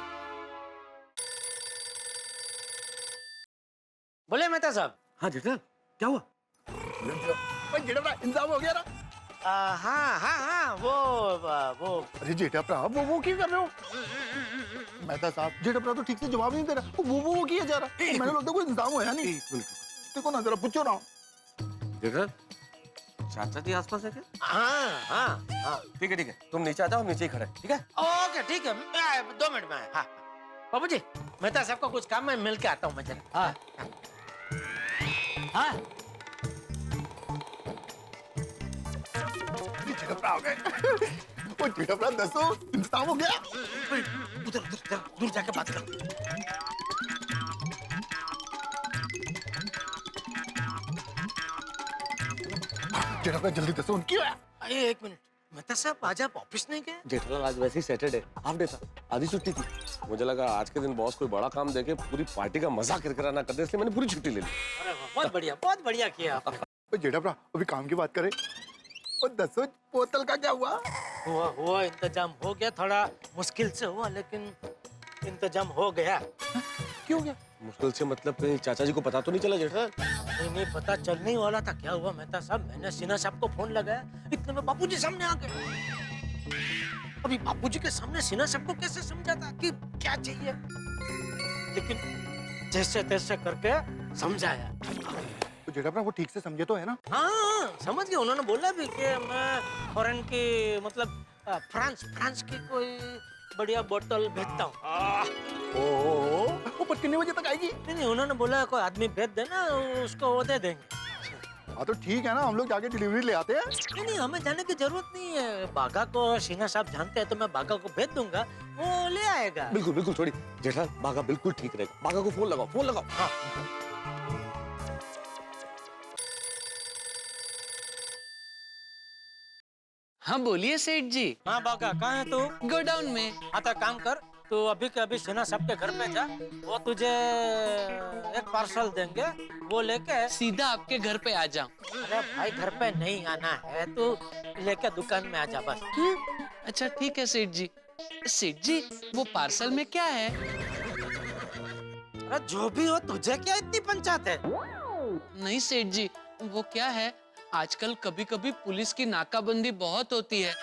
बोले मेहता साहब। हाँ जेठा, क्या हुआ? जेठा भरा इंतजाम हो गया ना? हाँ, वो अरे जेठा भरा, वो क्यों कर रहे हो? मेहता साहब, जेठा भरा तो ठीक से जवाब नहीं दे रहा, वो किया जा रहा। मैंने लगता कोई इंतजाम होया नहीं। देखो ना जरा, पूछो ना। जेठा, चाचा जी आसपास है क्या? हाँ। ठीक है, तुम नीचे आ जाओ, नीचे ही खड़े, ठीक है? ओके ठीक है, 2 मिनट में। हाँ बाबूजी, मेहता साहब को कुछ काम है, मिल के आता हूँ मैं जरा। हाँ हाँ। जेठा भरा आ गए। वो जेठा भरा, दसो इंतजाम हो गया? उधर दूर जाके बात कर। जेठा भरा जल्दी दसो, उनकी है। अरे 1 मिनट, मेहता साहब आज आप ऑफिस नहीं गए? जेठालाल आज वैसे ही सैटरडे हाफ डे था, आधी छुट्टी थी। मुझे लगा आज के दिन बॉस कोई बड़ा काम देके पूरी पार्टी का मजा किरकिरा कर दे, इसलिए मैंने पूरी छुट्टी ले ली। अरे वाह, बहुत बढ़िया किया आपने। जेठा भरा, अभी काम की बात करें। और दसो बोतल का क्या हुआ? हुआ इंतजाम हो गया, थोड़ा मुश्किल से हुआ लेकिन इंतजाम हो गया। क्यों गया? मुश्किल से मतलब कहीं चाचा जी को पता तो नहीं चला जेठा? नहीं, पता चलने ही वाला था। क्या हुआ मेहता साहब, मैंने सिन्हा साहब को फोन लगाया, इतने में बापूजी सामने आ गए। अभी बापूजी के सामने सिन्हा साहब को कैसे समझाता कि क्या चाहिए, लेकिन जैसे तैसे करके समझाया। तो जेठा भरा वो ठीक से समझे तो है ना? हाँ समझ गए, उन्होंने बोला भी कि मैं फॉरेन की मतलब फ्रांस की कोई बढ़िया बोतल भेजता हूँ। वो पर कितने बजे तक आएगी? नहीं, उन्होंने बोला कोई आदमी भेज देना, उसको वो दे देंगे। हाँ तो ठीक है ना, हम लोग जाके डिलीवरी ले आते हैं। नहीं, हमें जाने की जरूरत नहीं है। बागा को सिन्हा साहब जानते हैं, तो मैं बागा को भेज दूंगा, वो ले आएगा। बिल्कुल छोड़ी जेठा, बागा बिल्कुल ठीक रहेगा। बागा को फोन लगाओ। हाँ। हाँ बोलिए सेठ जी। हाँ बागा, कहाँ है तू? गोडाउन में। हाँ तो काम कर, तू अभी के अभी सिन्हा साहब के घर पे जा, वो तुझे एक पार्सल देंगे, वो लेके सीधा आपके घर पे आ जाऊं? अरे भाई घर पे नहीं आना है, तू लेके दुकान में आ जा बस। अच्छा ठीक है सेठ जी। सेठ जी वो पार्सल में क्या है? अरे जो भी हो, तुझे क्या इतनी पंचायत है? नहीं सेठ जी, वो क्या है, आजकल कभी कभी पुलिस की नाकाबंदी बहुत होती है,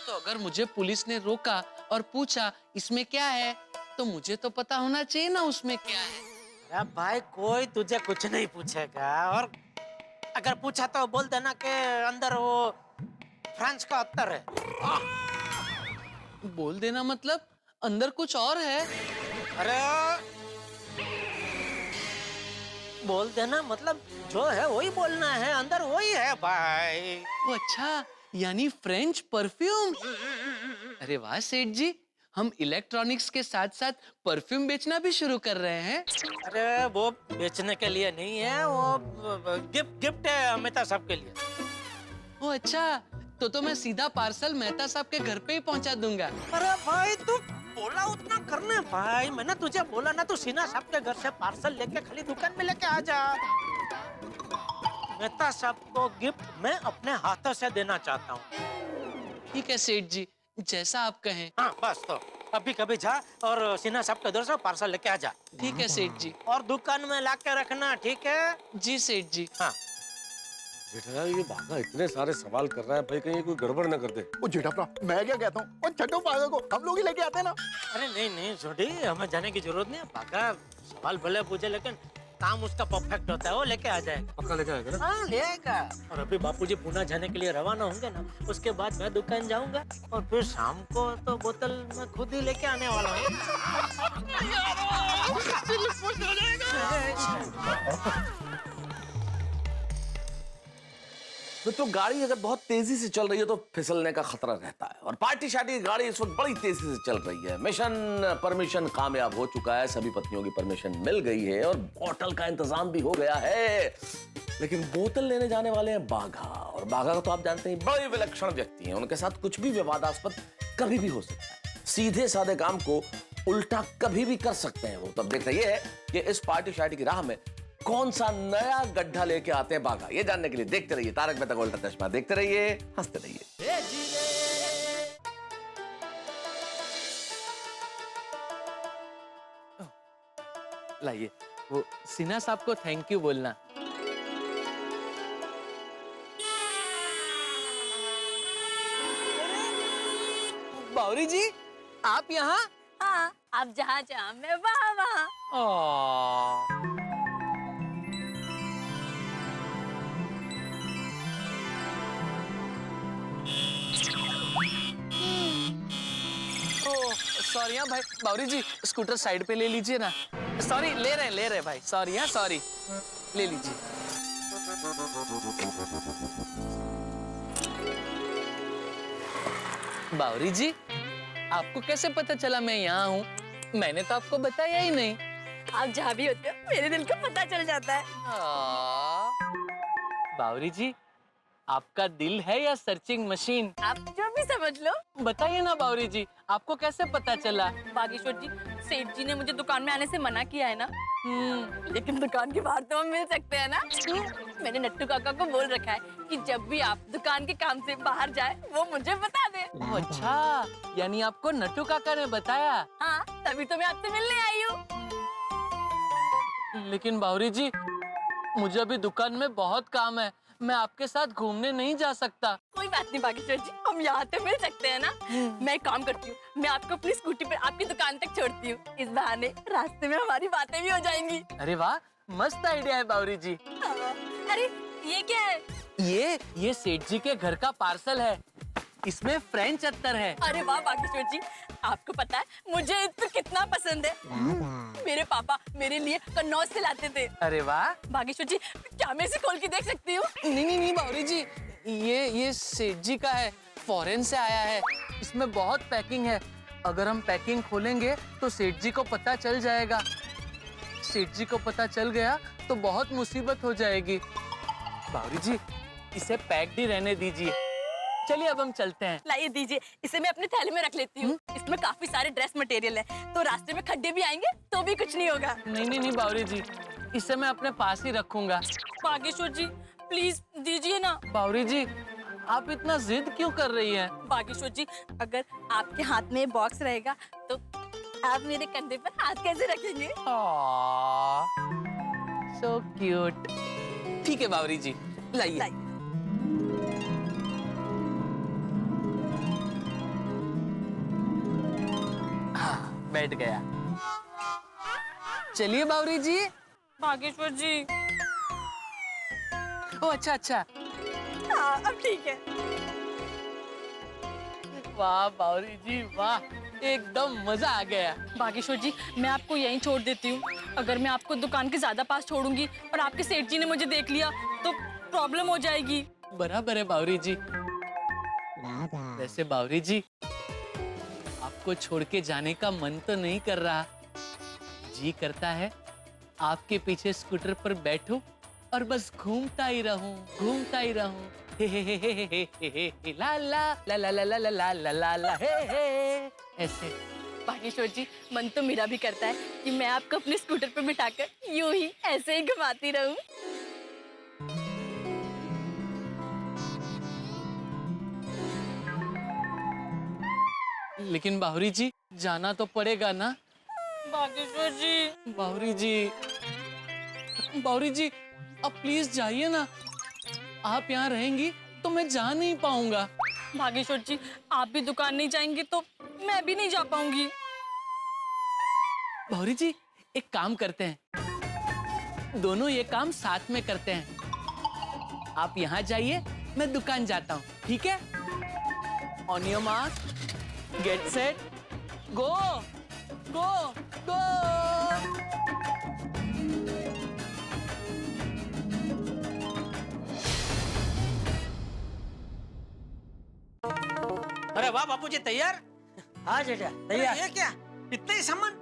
तो अगर मुझे पुलिस ने रोका और पूछा इसमें क्या है, तो मुझे तो पता होना चाहिए ना उसमें क्या है। अरे भाई कोई तुझे कुछ नहीं पूछेगा, और अगर पूछा तो बोल देना कि अंदर वो फ्रांस का अत्तर है। बोल देना मतलब अंदर कुछ और है? अरे बोल देना मतलब जो है वही बोलना है, अंदर वही है भाई। वो अच्छा, यानी फ्रेंच परफ्यूम। अरे वाह सेठ जी, हम इलेक्ट्रॉनिक्स के साथ साथ परफ्यूम बेचना भी शुरू कर रहे हैं। अरे वो बेचने के लिए नहीं है, वो गिफ्ट है मेहता साहब के लिए। ओ अच्छा, तो मैं सीधा पार्सल मेहता साहब के घर पे ही पहुंचा दूंगा। अरे भाई तू बोला उतना करना भाई, मैंने तुझे बोला ना, तू सिन्हा साहब के घर से पार्सल लेके खाली दुकान में लेके आ जा। मेहता साहब को गिफ्ट मैं अपने हाथों से देना चाहता हूँ। ठीक है सेठ जी, जैसा आप कहें। हाँ बस, तो अभी कभी जा और सिन्हा साहब के उधर से पार्सल लेके आ जा। ठीक है सेठ जी। और दुकान में ला के रखना, ठीक है? जी सेठ जी। हाँ। बेटा ये भागा इतने सारे सवाल कर रहा है भाई, कहीं कोई गड़बड़ न कर दे। वो जेठापा, मैं क्या कहता हूँ, वो छठो पागा को हम लोग ही लेके आते हैं ना। अरे नहीं नहीं छोटी, हमें जाने की जरूरत नहीं है। पाका सवाल भले पूछे लेकिन काम उसका परफेक्ट होता है, वो लेके आ जाएगा। पक्का लेके आएगा ना? हाँ ले आएगा। और अभी बापूजी पुणे जाने के लिए रवाना होंगे ना, उसके बाद मैं दुकान जाऊंगा और फिर शाम को तो बोतल मैं खुद ही लेके आने वाला हूँ। तो गाड़ी अगर बहुत तेजी से चल रही है तो फिसलने का खतरा रहता है, और पार्टी शार्टी की गाड़ी इस वक्त बड़ी तेजी से चल रही है। मिशन परमिशन कामयाब हो चुका है, सभी पत्नियों की परमिशन मिल गई है और बोतल का इंतजाम भी हो गया है। लेकिन बोतल लेने जाने वाले हैं बाघा, और बाघा को तो आप जानते हैं बड़े विलक्षण व्यक्ति हैं, उनके साथ कुछ भी विवादास्पद कभी भी हो सकता है। सीधे साधे काम को उल्टा कभी भी कर सकते हैं वो। तब देखना यह है कि इस पार्टी शार्टी की राह में कौन सा नया गड्ढा लेके आते हैं बाघा। ये जानने के लिए देखते रहिए तारक मेहता का उल्टा चश्मा, देखते रहिए, हंसते रहिए। लाइए, वो सिन्हा साहब को थैंक यू बोलना। बावरी जी, आप यहाँ? हाँ, आप जहाँ जहाँ मैं वहाँ वहाँ। सॉरी हाँ भाई, बावरी जी स्कूटर साइड पे ले लीजिए ना। सॉरी, ले रहे हैं भाई, सॉरी हाँ, सॉरी, ले लीजिए। बावरी जी, आपको कैसे पता चला मैं यहाँ हूँ? मैंने तो आपको बताया ही नहीं। आप जहाँ भी होते हो मेरे दिल को पता चल जाता है। बावरी जी, आपका दिल है या सर्चिंग मशीन? आप जो भी समझ लो। बताइए ना बावरी जी, आपको कैसे पता चला? बागेश्वर जी, सेठ जी ने मुझे दुकान में आने से मना किया है ना। लेकिन दुकान के बाहर तो हम मिल सकते हैं ना। मैंने नट्टू काका को बोल रखा है कि जब भी आप दुकान के काम से बाहर जाए वो मुझे बता दे। अच्छा, यानी आपको नट्टू काका ने बताया? हाँ, तभी तो मैं आपसे मिलने आई हूँ। लेकिन बावरी जी, मुझे अभी दुकान में बहुत काम है, मैं आपके साथ घूमने नहीं जा सकता। कोई बात नहीं बागेश्वर जी, हम यहाँ तो मिल सकते हैं ना। मैं एक काम करती हूँ, मैं आपको अपनी स्कूटी पर आपकी दुकान तक छोड़ती हूँ। इस बहाने रास्ते में हमारी बातें भी हो जाएंगी। अरे वाह, मस्त आइडिया है बावरी जी। अरे ये क्या है? ये सेठ जी के घर का पार्सल है, इसमें फ्रेंच अत्तर है। अरे वाह बागेश्वर जी, आपको पता है मुझे इत्र कितना पसंद है। मेरे पापा मेरे लिए कन्नौज से लाते थे। अरे वाह। बागेश्वर जी, क्या मैं इसे खोल के देख सकती हूँ? नहीं बावरी जी, ये सेठ जी का है, फॉरेन से आया है, इसमें बहुत पैकिंग है। अगर हम पैकिंग खोलेंगे तो सेठ जी को पता चल जाएगा। सेठ जी को पता चल गया तो बहुत मुसीबत हो जाएगी। बावरी जी, इसे पैक्ड ही रहने दीजिए। चलिए अब हम चलते हैं। लाइए दीजिए, इसे मैं अपने थैले में रख लेती हूँ। इसमें काफी सारे ड्रेस मटेरियल है, तो रास्ते में खड्डे भी आएंगे तो भी कुछ नहीं होगा। नहीं बावरी जी, इसे मैं अपने पास ही रखूंगा। बागेश्वर जी प्लीज दीजिए ना। बावरी जी, आप इतना जिद क्यों कर रही हैं? बागेश्वर जी, अगर आपके हाथ में बॉक्स रहेगा तो आप मेरे कंधे पर हाथ कैसे रखेंगे? So cute. ठीक है बावरी जी, लाइए। हाँ, बैठ गया। चलिए बावरी जी। बागेश्वर जी। ओ अच्छा। हाँ, अब ठीक है। वाह बावरी जी वाह, एकदम मजा आ गया। बागेश्वर जी, मैं आपको यहीं छोड़ देती हूँ। अगर मैं आपको दुकान के ज्यादा पास छोड़ूंगी और आपके सेठ जी ने मुझे देख लिया तो प्रॉब्लम हो जाएगी। बराबर है बावरी जी। वैसे बावरी जी, आपको छोड़ के जाने का मन तो नहीं कर रहा, जी करता है आपके पीछे स्कूटर पर बैठूं और बस घूमता ही रहूं। हे ला ला ला ला ला ला ला ला ला ला ला हे ऐसे। बागेश्वर जी, मन तो मेरा भी करता है कि मैं आपको अपने स्कूटर पर बिठाकर यूं ही ऐसे ही घुमाती रहूं। लेकिन बाहुरी जी जाना तो पड़ेगा ना। बागेश्वर जी, बाहुरी जी, बाहुरी जी अब प्लीज जाइए ना। आप यहाँ रहेंगी तो मैं जा नहीं पाऊंगा। बागेश्वर जी, आप भी दुकान नहीं जाएंगे तो मैं भी नहीं जा पाऊंगी। बाहुरी जी एक काम करते हैं, दोनों ये काम साथ में करते हैं। आप यहाँ जाइए, मैं दुकान जाता हूँ, ठीक है? On your mark, get set, go go go. अरे वाह बापूजी, तैयार? हाँ जेठा अरे तैयार। ये क्या, इतना ही सामान?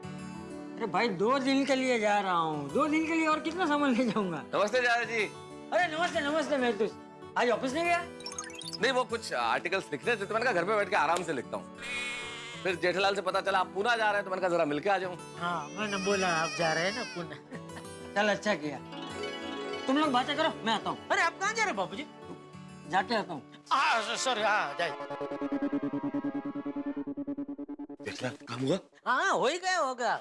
अरे भाई 2 दिन के लिए जा रहा हूँ, 2 दिन के लिए और कितना सामान ले जाऊंगा। नमस्ते जारा जी। अरे नमस्ते नमस्ते महतूस, आज ऑफिस नहीं गया? नहीं, वो कुछ आर्टिकल्स लिखने थे तो मैंने कहा घर पे बैठ के आराम से लिखता हूँ। फिर जेठालाल से पता चला आप पूना जा रहे हैं तो मैंने कहा जरा मिलके आ जाऊँ। हाँ, मैंने बोला आप जा रहे हैं ना पुणे। चल अच्छा किया। तुम लोग बातें करो, मैं आता हूँ। अरे आप कहाँ जा रहे हैं बापूजी? जाके आता हूँ। सॉरी, हाँ जाइए। काम हुआ? हाँ हो ही गया होगा।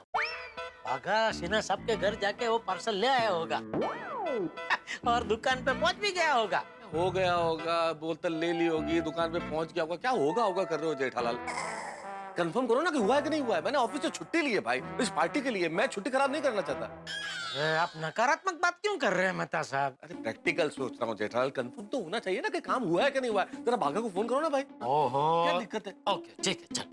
भागा सिन्हा साहब के घर जाके वो पार्सल ले आया होगा और दुकान पे पहुंच भी गया होगा। हो गया होगा, बोतल ले ली होगी, दुकान पे पहुंच गया होगा। क्या होगा कर रहे हो जेठालाल? कंफर्म करो ना कि हुआ है कि नहीं हुआ है। मैंने ऑफिस से छुट्टी ली है भाई इस पार्टी के लिए, मैं छुट्टी खराब नहीं करना चाहता। अरे आप नकारात्मक बात क्यों कर रहे हैं मेहता साहब? अरे प्रैक्टिकल सोच रहा हूँ जेठालाल, कंफर्म तो होना चाहिए ना कि काम हुआ है कि नहीं हुआ है। जरा भागा को फोन करो ना भाई। ओहो, क्या दिक्कत है? ओके ठीक है, चल।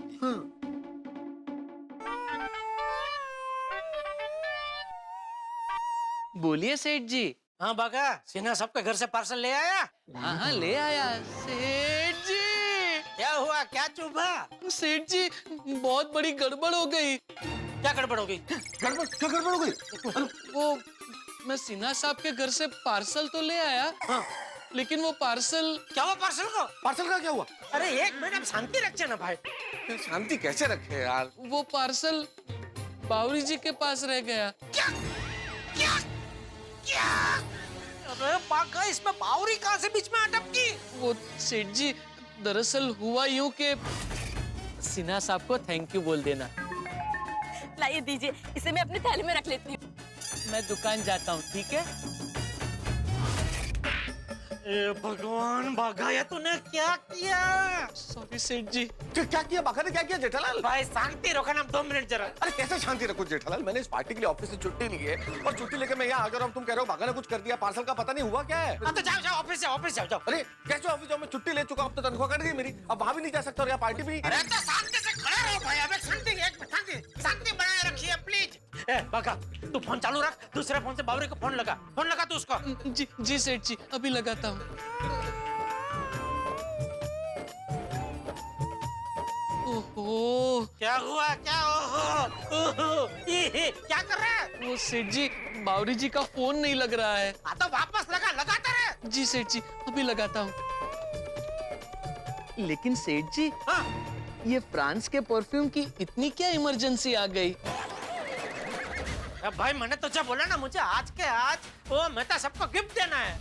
बोलिए सेठ जी। हाँ बागा, सिन्हा साहब के घर से पार्सल ले आया? हाँ हाँ ले आया। सेठ जी, क्या हुआ, क्या चुभा? सेठ जी बहुत बड़ी गड़बड़ हो गई। क्या गड़बड़ हो गई? गड़बड़? क्या गड़बड़ हो गई? वो मैं सिन्हा साहब के घर से पार्सल तो ले आया, हाँ। लेकिन वो पार्सल। क्या हुआ पार्सल को? पार्सल का क्या हुआ? अरे एक मिनट, आप शांति रखिए ना भाई। शांति कैसे रखे यार? वो पार्सल बावरी जी के पास रह गया। क्या क्या क्या? अरे बागा, इसमें बावरी कहाँ से बीच में अटकी? वो सेठ जी दरअसल हुआ यूं कि सिन्हा साहब को थैंक यू बोल देना। लाइए दीजिए, इसे मैं अपनी थैली में रख लेती हूँ। मैं दुकान जाता हूँ, ठीक है? भगवान बागा, ये तूने क्या किया? सॉरी सेठ जी। क्या किया बागा ने? क्या किया जेठालाल? भाई शांति रखो ना, 2 मिनट जरा। अरे कैसे शांति रखो जेठालाल? मैंने इस पार्टी के लिए ऑफिस से छुट्टी ली है और छुट्टी लेके मैं यहाँ आ गया हूँ। तुम कह रहे हो बागा ने कुछ कर दिया, पार्सल का पता नहीं हुआ क्या है? तो जाओ जाओ, ऑफिस जाओ। अरे कैसे ऑफिस जाओ? मैं छुट्टी ले चुका हूँ, अब तो तनख्वाह कट गई मेरी, अब वहाँ भी नहीं जा सकता और यहाँ पार्टी भी नहीं। अरे तो शांति से खड़े रहो भाई, अबे शांति बनाए रखिए प्लीज। बागा, तू फोन चालू रख, दूसरे फोन से बावरी को फोन लगा तू उसको। जी सेठ जी, अभी लगाता हूँ। ओहो, क्या हुआ? क्या ओहो? क्या कर रहा है? वो सेठ जी बावरी जी का फोन नहीं लग रहा है। तो वापस लगाता रहे। जी सेठ जी, अभी लगाता हूँ। लेकिन सेठ जी, हाँ? ये फ्रांस के परफ्यूम की इतनी क्या इमरजेंसी आ गई? भाई मैंने तो जब बोला ना, मुझे आज के आज वो मेहता सबको गिफ्ट देना है।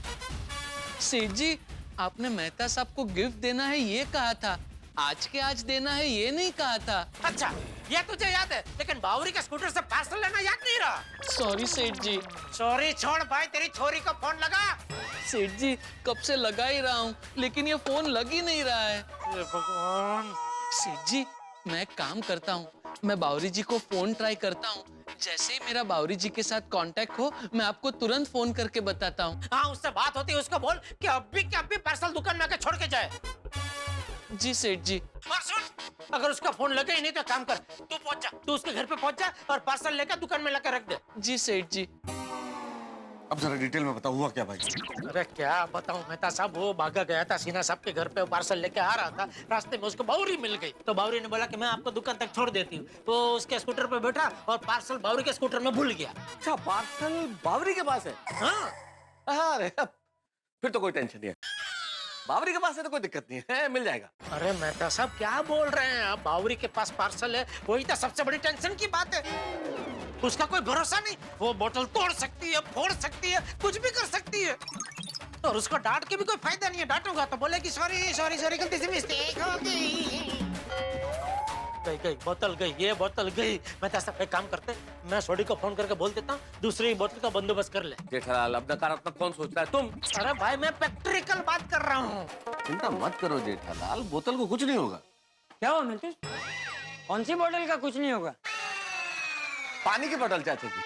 सेठ जी, आपने मेहता साहब को गिफ्ट देना है ये कहा था, आज के आज देना है ये नहीं कहा था। अच्छा, ये तुझे याद है, लेकिन बावरी के स्कूटर से पार्सल लेना याद नहीं रहा। सॉरी सेठ जी। सॉरी छोड़ भाई, तेरी छोरी को फोन लगा। सेठ जी कब से लगा ही रहा हूँ, लेकिन ये फोन लग ही नहीं रहा है। भगवान। सेठ जी, मैं एक काम करता हूँ, मैं बावरी जी को फोन ट्राई करता हूँ। जैसे ही मेरा बावरी जी के साथ कांटेक्ट हो, मैं आपको तुरंत फोन करके बताता हूँ। हाँ, उससे बात होती है, उसको बोल कि अभी के अभी पार्सल दुकान में आके छोड़ के जाए। जी सेठ जी। और सुन, अगर उसका फोन लगे ही नहीं तो काम कर, तू पहुंच जा, तू उसके घर पे पहुंच जा और पार्सल लेकर दुकान में लाकर रख दे। जी सेठ जी। अब जरा डिटेल में बताओ, हुआ क्या भाई? अरे क्या बताऊं मेहता साहब, वो भागा गया था सिन्हा साहब के घर पे, पार्सल लेके आ रहा था, रास्ते में उसको बावरी मिल गई। तो बावरी ने बोला कि मैं आपको दुकान तक छोड़ देती हूँ। वो उसके स्कूटर पे बैठा और पार्सल बावरी के स्कूटर में भूल गया। अच्छा, पार्सल बावरी के पास है? हाँ। अरे फिर तो कोई टेंशन नहीं है, बावरी के पास है तो कोई दिक्कत नहीं है, मिल जाएगा। अरे मेहता साहब क्या बोल रहे हैं आप? बावरी के पास पार्सल है, वही तो सबसे बड़ी टेंशन की बात है। उसका कोई भरोसा नहीं, वो बोतल तोड़ सकती है, फोड़ सकती है, कुछ भी कर सकती है। और उसको डांट के भी कोई फायदा नहीं है, डांटूंगा तो बोलेगी सॉरी गलती से मिस्टेक हो गई। गई बोतल गई, ये बोतल गई। मैं तो ऐसा काम करते, मैं सोडी को फोन करके बोल देता हूँ दूसरी बोतल का बंदोबस्त कर ले। जेठालाल, अब नकारात्मक कौन सोचता है? तुम। अरे भाई मैं प्रैक्टिकल बात कर रहा हूँ। चिंता मत करो जेठालाल, बोतल को कुछ नहीं होगा। क्या हो मिंटू? कौन सी बोतल का कुछ नहीं होगा? पानी की बोतल चाचा जी।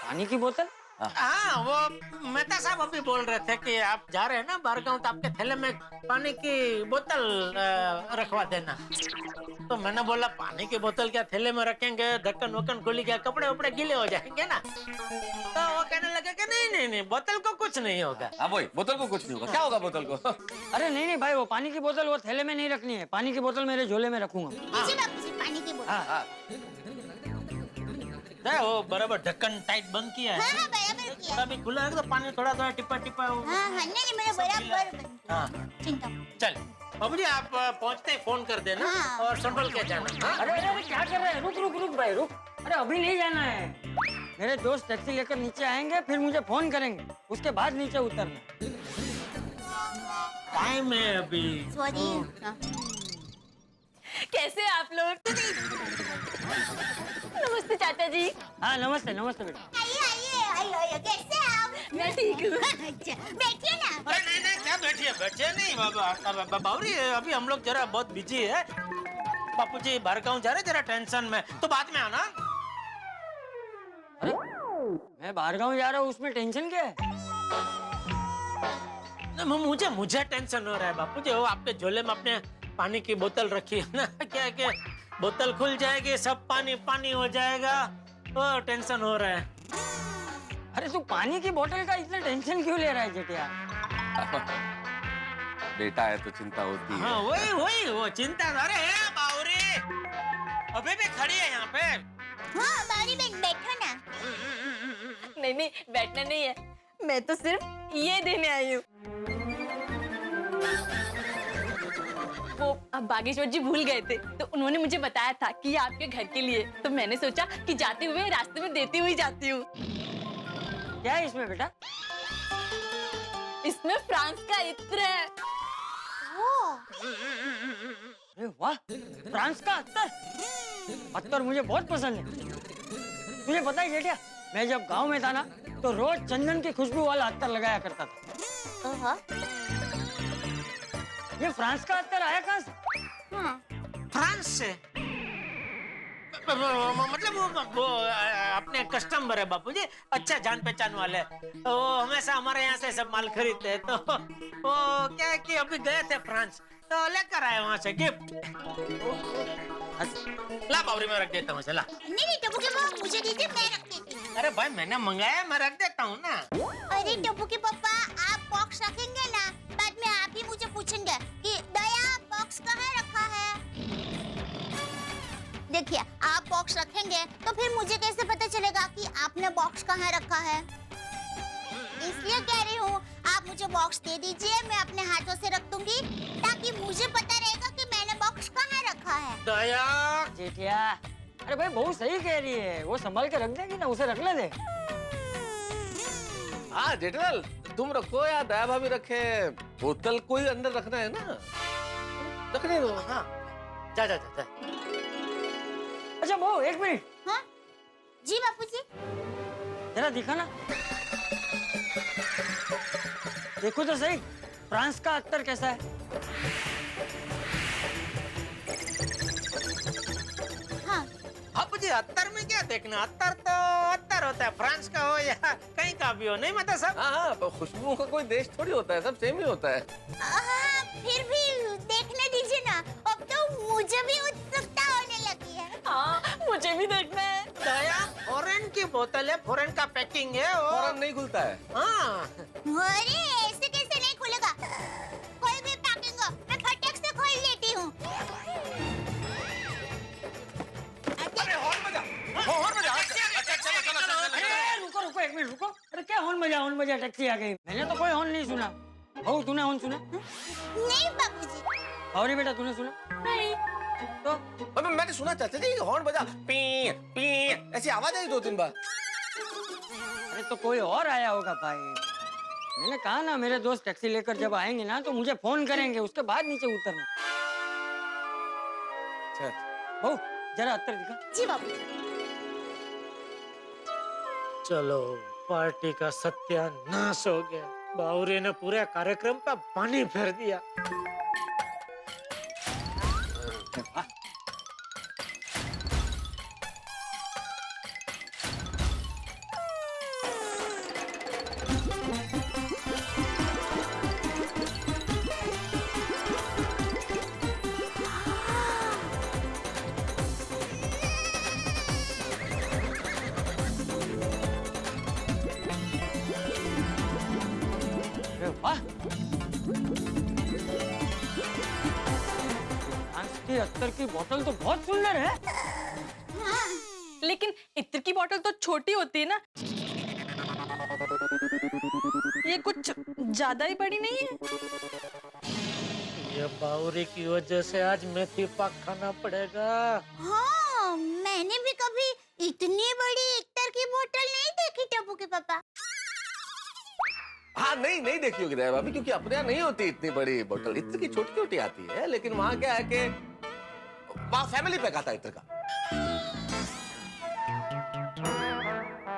पानी की बोतल? हाँ, वो मेहता साहब अभी बोल रहे थे कि आप जा रहे हैं ना बाहर गाँव, तो आपके थैले में पानी की बोतल रखवा देना। तो मैंने बोला पानी की बोतल क्या थैले में रखेंगे, ढक्कन वक्कन खुली गया, कपड़े वपड़े गीले हो जाएंगे ना। तो वो कहने लगे कि नहीं बोतल को कुछ नहीं होगा। हाँ वही, बोतल को कुछ नहीं होगा। क्या होगा बोतल को? अरे नहीं भाई, वो पानी की बोतल वो थैले में नहीं रखनी है। पानी की बोतल मेरे झोले में रखूंगा। लीजिए बापूजी पानी की बोतल। हाँ। वो बराबर ढक्कन टाइट बंद किया है। हाँ बराबर किया। थोड़ा भी खुला है तो पानी थोड़ा थोड़ा टिपा टिपा। हाँ नहीं मेरा बराबर बंद। हाँ चिंता। चल बाबूजी, आप पहुँचते ही फोन कर देना। हाँ। और संभल के जाना। हाँ? अरे क्या कर रहे हैं? रुक भाई रुक। अरे अभी नहीं जाना है। मेरे दोस्त टैक्सी लेकर नीचे आएंगे, फिर मुझे फोन करेंगे, उसके बाद नीचे उतरना। टाइम है अभी। सॉरी। कैसे आप लोग? नमस्ते चाचा जी। हाँ नमस्ते बेटा। आइए कैसे हैं आप? मैं ठीक हूँ। अच्छा बैठिए ना। अरे नहीं क्या बैठिए नहीं बाबा बाबूजी, अभी हम लोग जरा बहुत बिजी है। बापूजी बाहर गाँव जा रहे, जरा टेंशन में, तो बाद में आना। अरे मैं बाहर गाँव जा रहा हूँ, उसमें टेंशन क्या है? मुझे टेंशन हो रहा है बापूजी। वो आपके झोले में अपने पानी की बोतल रखी है ना, क्या बोतल खुल जाएगी, सब पानी पानी हो जाएगा, वो टेंशन हो रहा है। अरे तू पानी की बोतल का इतना टेंशन क्यों ले रहा है जेठिया? बेटा है तो चिंता होती है। हाँ वही वो चिंता। अरे बावरी अभी भी खड़ी है यहाँ पे। हाँ बावरी बहन बैठो ना। नहीं बैठना नहीं है, मैं तो सिर्फ ये देने आई हूँ। वो अब बागेश्वर जी भूल गए थे, तो उन्होंने मुझे बताया था कि ये आपके घर के लिए, तो मैंने सोचा कि जाते हुए रास्ते में देती हुई जाती हूँ। क्या है इसमें बेटा? इसमें फ्रांस का इत्र है। अरे वाह, फ्रांस का अत्तर मुझे बहुत पसंद है। तुझे पता है जेठिया, मैं जब गांव में था ना, तो रोज चंदन की खुशबू वाला अत्तर लगाया करता था। ये फ्रांस का अत्तर आया कहाँ से? फ्रांस से? मतलब वो अपने कस्टमर है बापूजी, अच्छा जान पहचान वाले, तो हमेशा हमारे यहाँ से सब माल खरीदते हैं। तो वो क्या है कि अभी गए थे फ्रांस, तो लेकर आए वहाँ से गिफ्ट। ला बावरी में रख देता हूँ। चला नहीं टप्पू के पापा मुझे दीजिए, मैं रख देती हूँ। अरे भाई मैंने मंगाया, मैं रख देता हूँ ना। अरे टप्पू के पापा आप बॉक्स रखेंगे ना, बाद में आप ही मुझे पूछेंगे कि दया बॉक्स कहाँ रखा है। देखिए आप बॉक्स रखेंगे तो फिर मुझे कैसे पता चलेगा कि आपने बॉक्स कहाँ रखा है? इसलिए कह रही हूँ आप मुझे बॉक्स दे दीजिए, मैं अपने हाथों से रख दूंगी, ताकि मुझे पता रहेगा कि मैंने बॉक्स कहाँ रखा है। दया जेठिया, अरे भाई बहुत सही कह रही है, वो संभाल के रख देगी ना, उसे रख ले दे। हाँ जेठलाल, तुम रखो या दया भाभी रखे, बोतल को ही अंदर रखना है ना, रखने दो। हाँ जा जा जा, जा। अच्छा वो एक मिनट। हाँ जी बापूजी। जरा दिखा ना, देखो तो सही, फ्रांस का अत्तर कैसा है? हाँ बापूजी अत्तर में क्या देखना, अत्तर तो अत्तर होता है, फ्रांस का हो या कहीं का भी हो, नहीं मतलब सब। हाँ खुशबू का कोई देश थोड़ी होता है, सब सेम ही होता है। फिर भी देखने दीजिए ना, अब तो मुझे भी उत्सुकता होने लगी है। हाँ मुझे भी देखना है। दया फॉरेन की बोतल है, फॉरेन का पैकिंग है, फौरन नहीं खुलता है। हाँ अरे ऐसे कैसे नहीं खुलेगा, कोई भी पैकिंग हो मैं फटक से खोल लेती हूँ। रुको एक मिनट रुको। अरे क्या हॉर्न बजा टैक्सी आ गई? मैंने तो कोई हॉर्न नहीं सुना। भाऊ तूने हॉर्न सुना? नहीं बाबूजी। भावरी बेटा तूने सुना? नहीं। तो अबे मैंने सुना चाचा जी, हॉर्न बजा, पी पी ऐसी आवाज आई 2-3 बार। अरे तो कोई और आया होगा भाई। मैंने कहा ना, मेरे दोस्त टैक्सी लेकर जब आएंगे ना, तो मुझे फोन करेंगे, उसके बाद नीचे उतरना। बहू जरा अत्तर दिखा। जी बाबू। चलो पार्टी का सत्यानाश हो गया। बावरे ने पूरे कार्यक्रम का पानी फेर दिया। अरे वाह, फ्रांस की अत्तर की बोतल तो बहुत सुंदर है। लेकिन इत्र की बोतल तो छोटी होती है ना, ये कुछ ज्यादा ही बड़ी नहीं है? ये बावरे की वजह से आज मेथी पाक खाना पड़ेगा। हाँ, मैंने भी कभी इतनी बड़ी इत्र की बोतल नहीं देखी टप्पू के पापा। हाँ नहीं नहीं देखी होगी दया भाभी, क्योंकि अपने यहाँ नहीं होती इतनी बड़ी बोतल, इत्र की छोटी छोटी आती है। लेकिन वहाँ क्या है कि वहाँ फैमिली पैक आता है इत्र का।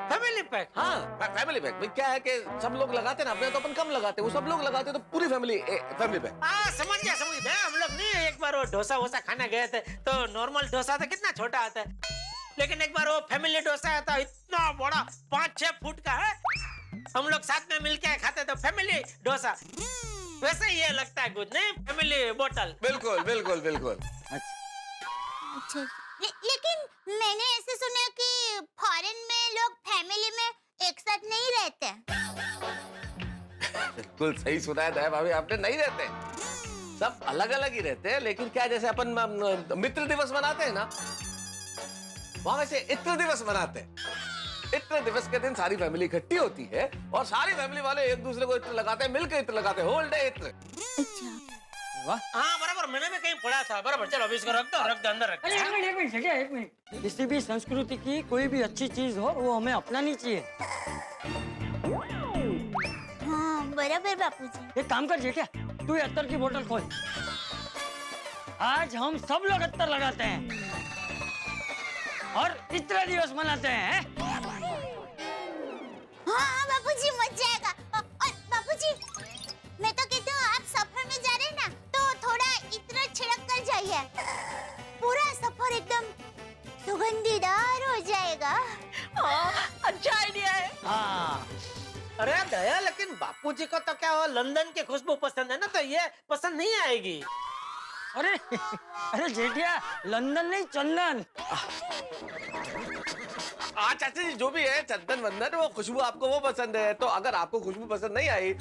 Family pack? हाँ फैमिली पैक। भाई क्या है कि सब लोग लगाते हैं ना, अपने तो अपन कम लगाते हैं, वो सब लोग लगाते हैं तो पूरी फैमिली फैमिली पैक। हाँ समझ गया समझ गया। हम लोग नहीं एक बार वो डोसा वोसा खाने गए थे, तो नॉर्मल डोसा तो कितना छोटा आता है, लेकिन एक बार वो फैमिली डोसा आता है इतना बड़ा 5-6 फुट का है। हम लोग साथ में मिलके खाते तो फैमिली डोसा, वैसे ही ये लगता है कुछ नहीं, फैमिली बोतल। बिल्कुल बिल्कुल बिल्कुल। अच्छा, लेकिन मैंने ऐसे सुना कि फॉरेन में लोग फैमिली में एक साथ नहीं रहते। बिल्कुल सही सुना है दया भाभी आपने, नहीं रहते, सब अलग अलग ही रहते हैं। लेकिन क्या जैसे अपन मित्र दिवस मनाते हैं ना, वहां वैसे इत्र दिवस मनाते हैं। इत्र दिवस के दिन सारी फैमिली इकट्ठी होती है और सारी फैमिली वाले एक दूसरे को इत्र लगाते हैं, मिलकर इत्र लगाते हैं, होल डे इत्र। वाह, हाँ बराबर, मैंने भी कहीं पढ़ा था। बराबर, चलो अभी इसको रख दो अंदर रख। अरे एक मिनट जगह, एक मिनट। किसी भी संस्कृति की कोई भी अच्छी चीज हो वो हमें अपनानी चाहिए। हाँ बराबर बापूजी। एक काम कर जेठिया, तू ये अत्तर की बोतल खोल। आज हम सब लोग अत्तर लगाते हैं और इत्र दिवस मनाते हैं। हाँ बापूजी मजा आएगा। और बापूजी मैं तो कहती हूँ आप सफर में जा रहे हैं ना, तो थोड़ा इत्र छिड़क कर जाइए, पूरा सफर एकदम सुगंधीदार हो जाएगा। अच्छा आइडिया है। हाँ अरे दया, लेकिन बापूजी को तो क्या वो लंदन की खुशबू पसंद है ना, तो ये पसंद नहीं आएगी। अरे अरे जेठिया, लंदन नहीं चंदन। चाचा जी जो भी है, चंदन वंदन, वो खुशबू आपको वो पसंद है, तो अगर आपको खुशबू पसंद नहीं आई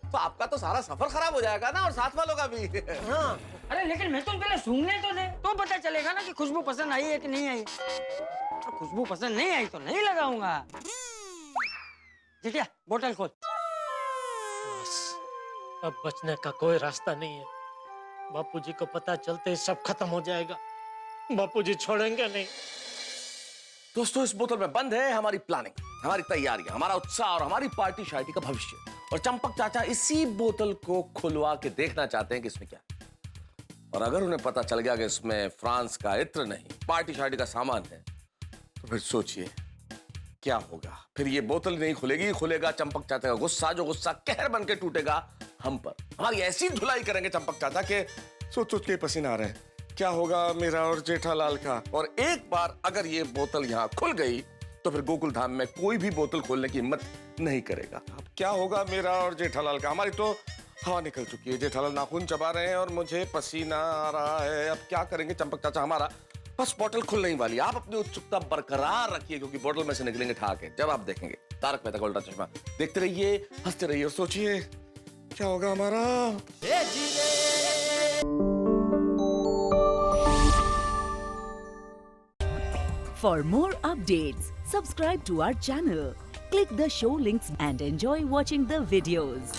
तो आपका तो सारा सफर खराब हो जाएगा ना, और साथ वालों का भी। हाँ। अरे लेकिन मैं तो पहले सूंघने तो दे, तो पता चलेगा ना कि खुशबू पसंद आई है कि नहीं आई। तो खुशबू पसंद नहीं आई तो नहीं लगाऊंगा। जेठिया बोतल खोल। बस अब बचने का कोई रास्ता नहीं है। बापूजी को पता चलते ही सब खत्म हो जाएगा। बापूजी छोड़ेंगे नहीं। दोस्तों, इस बोतल में बंद है हमारी प्लानिंग, हमारी तैयारियां, हमारा उत्साह और हमारी पार्टी शार्टी का भविष्य। और चंपक चाचा इसी बोतल को खुलवा के देखना चाहते हैं कि इसमें क्या है। और अगर उन्हें पता चल गया कि इसमें फ्रांस का इत्र नहीं, पार्टी शार्टी का सामान है, तो फिर सोचिए क्या होगा। फिर ये बोतल नहीं खुलेगी, खुलेगा चंपक चाचा का गुस्सा, जो गुस्सा कहर बन के टूटेगा हम पर। हमारी ऐसी धुलाई करेंगे चंपक चाचा के सोच सोच के पसीना आ रहे हैं। क्या होगा मेरा और जेठालाल का। और एक बार अगर ये बोतल यहाँ खुल गई तो फिर गोकुल धाम में कोई भी बोतल खोलने की हिम्मत नहीं करेगा। अब क्या होगा मेरा और जेठालाल का। हमारी तो हवा निकल चुकी है, जेठालाल नाखून चबा रहे हैं और मुझे पसीना आ रहा है। अब क्या करेंगे चंपक चाचा। हमारा बस बोतल खुलने ही वाली। आप अपनी उत्सुकता बरकरार रखिए, क्योंकि बोतल में से निकलेंगे ठाके जब आप देखेंगे तारक मेहता का उल्टा चश्मा। देखते रहिए, हंसते रहिए और सोचिए क्या होगा हमारा। For more updates, subscribe to our channel, click the show links and enjoy watching the videos.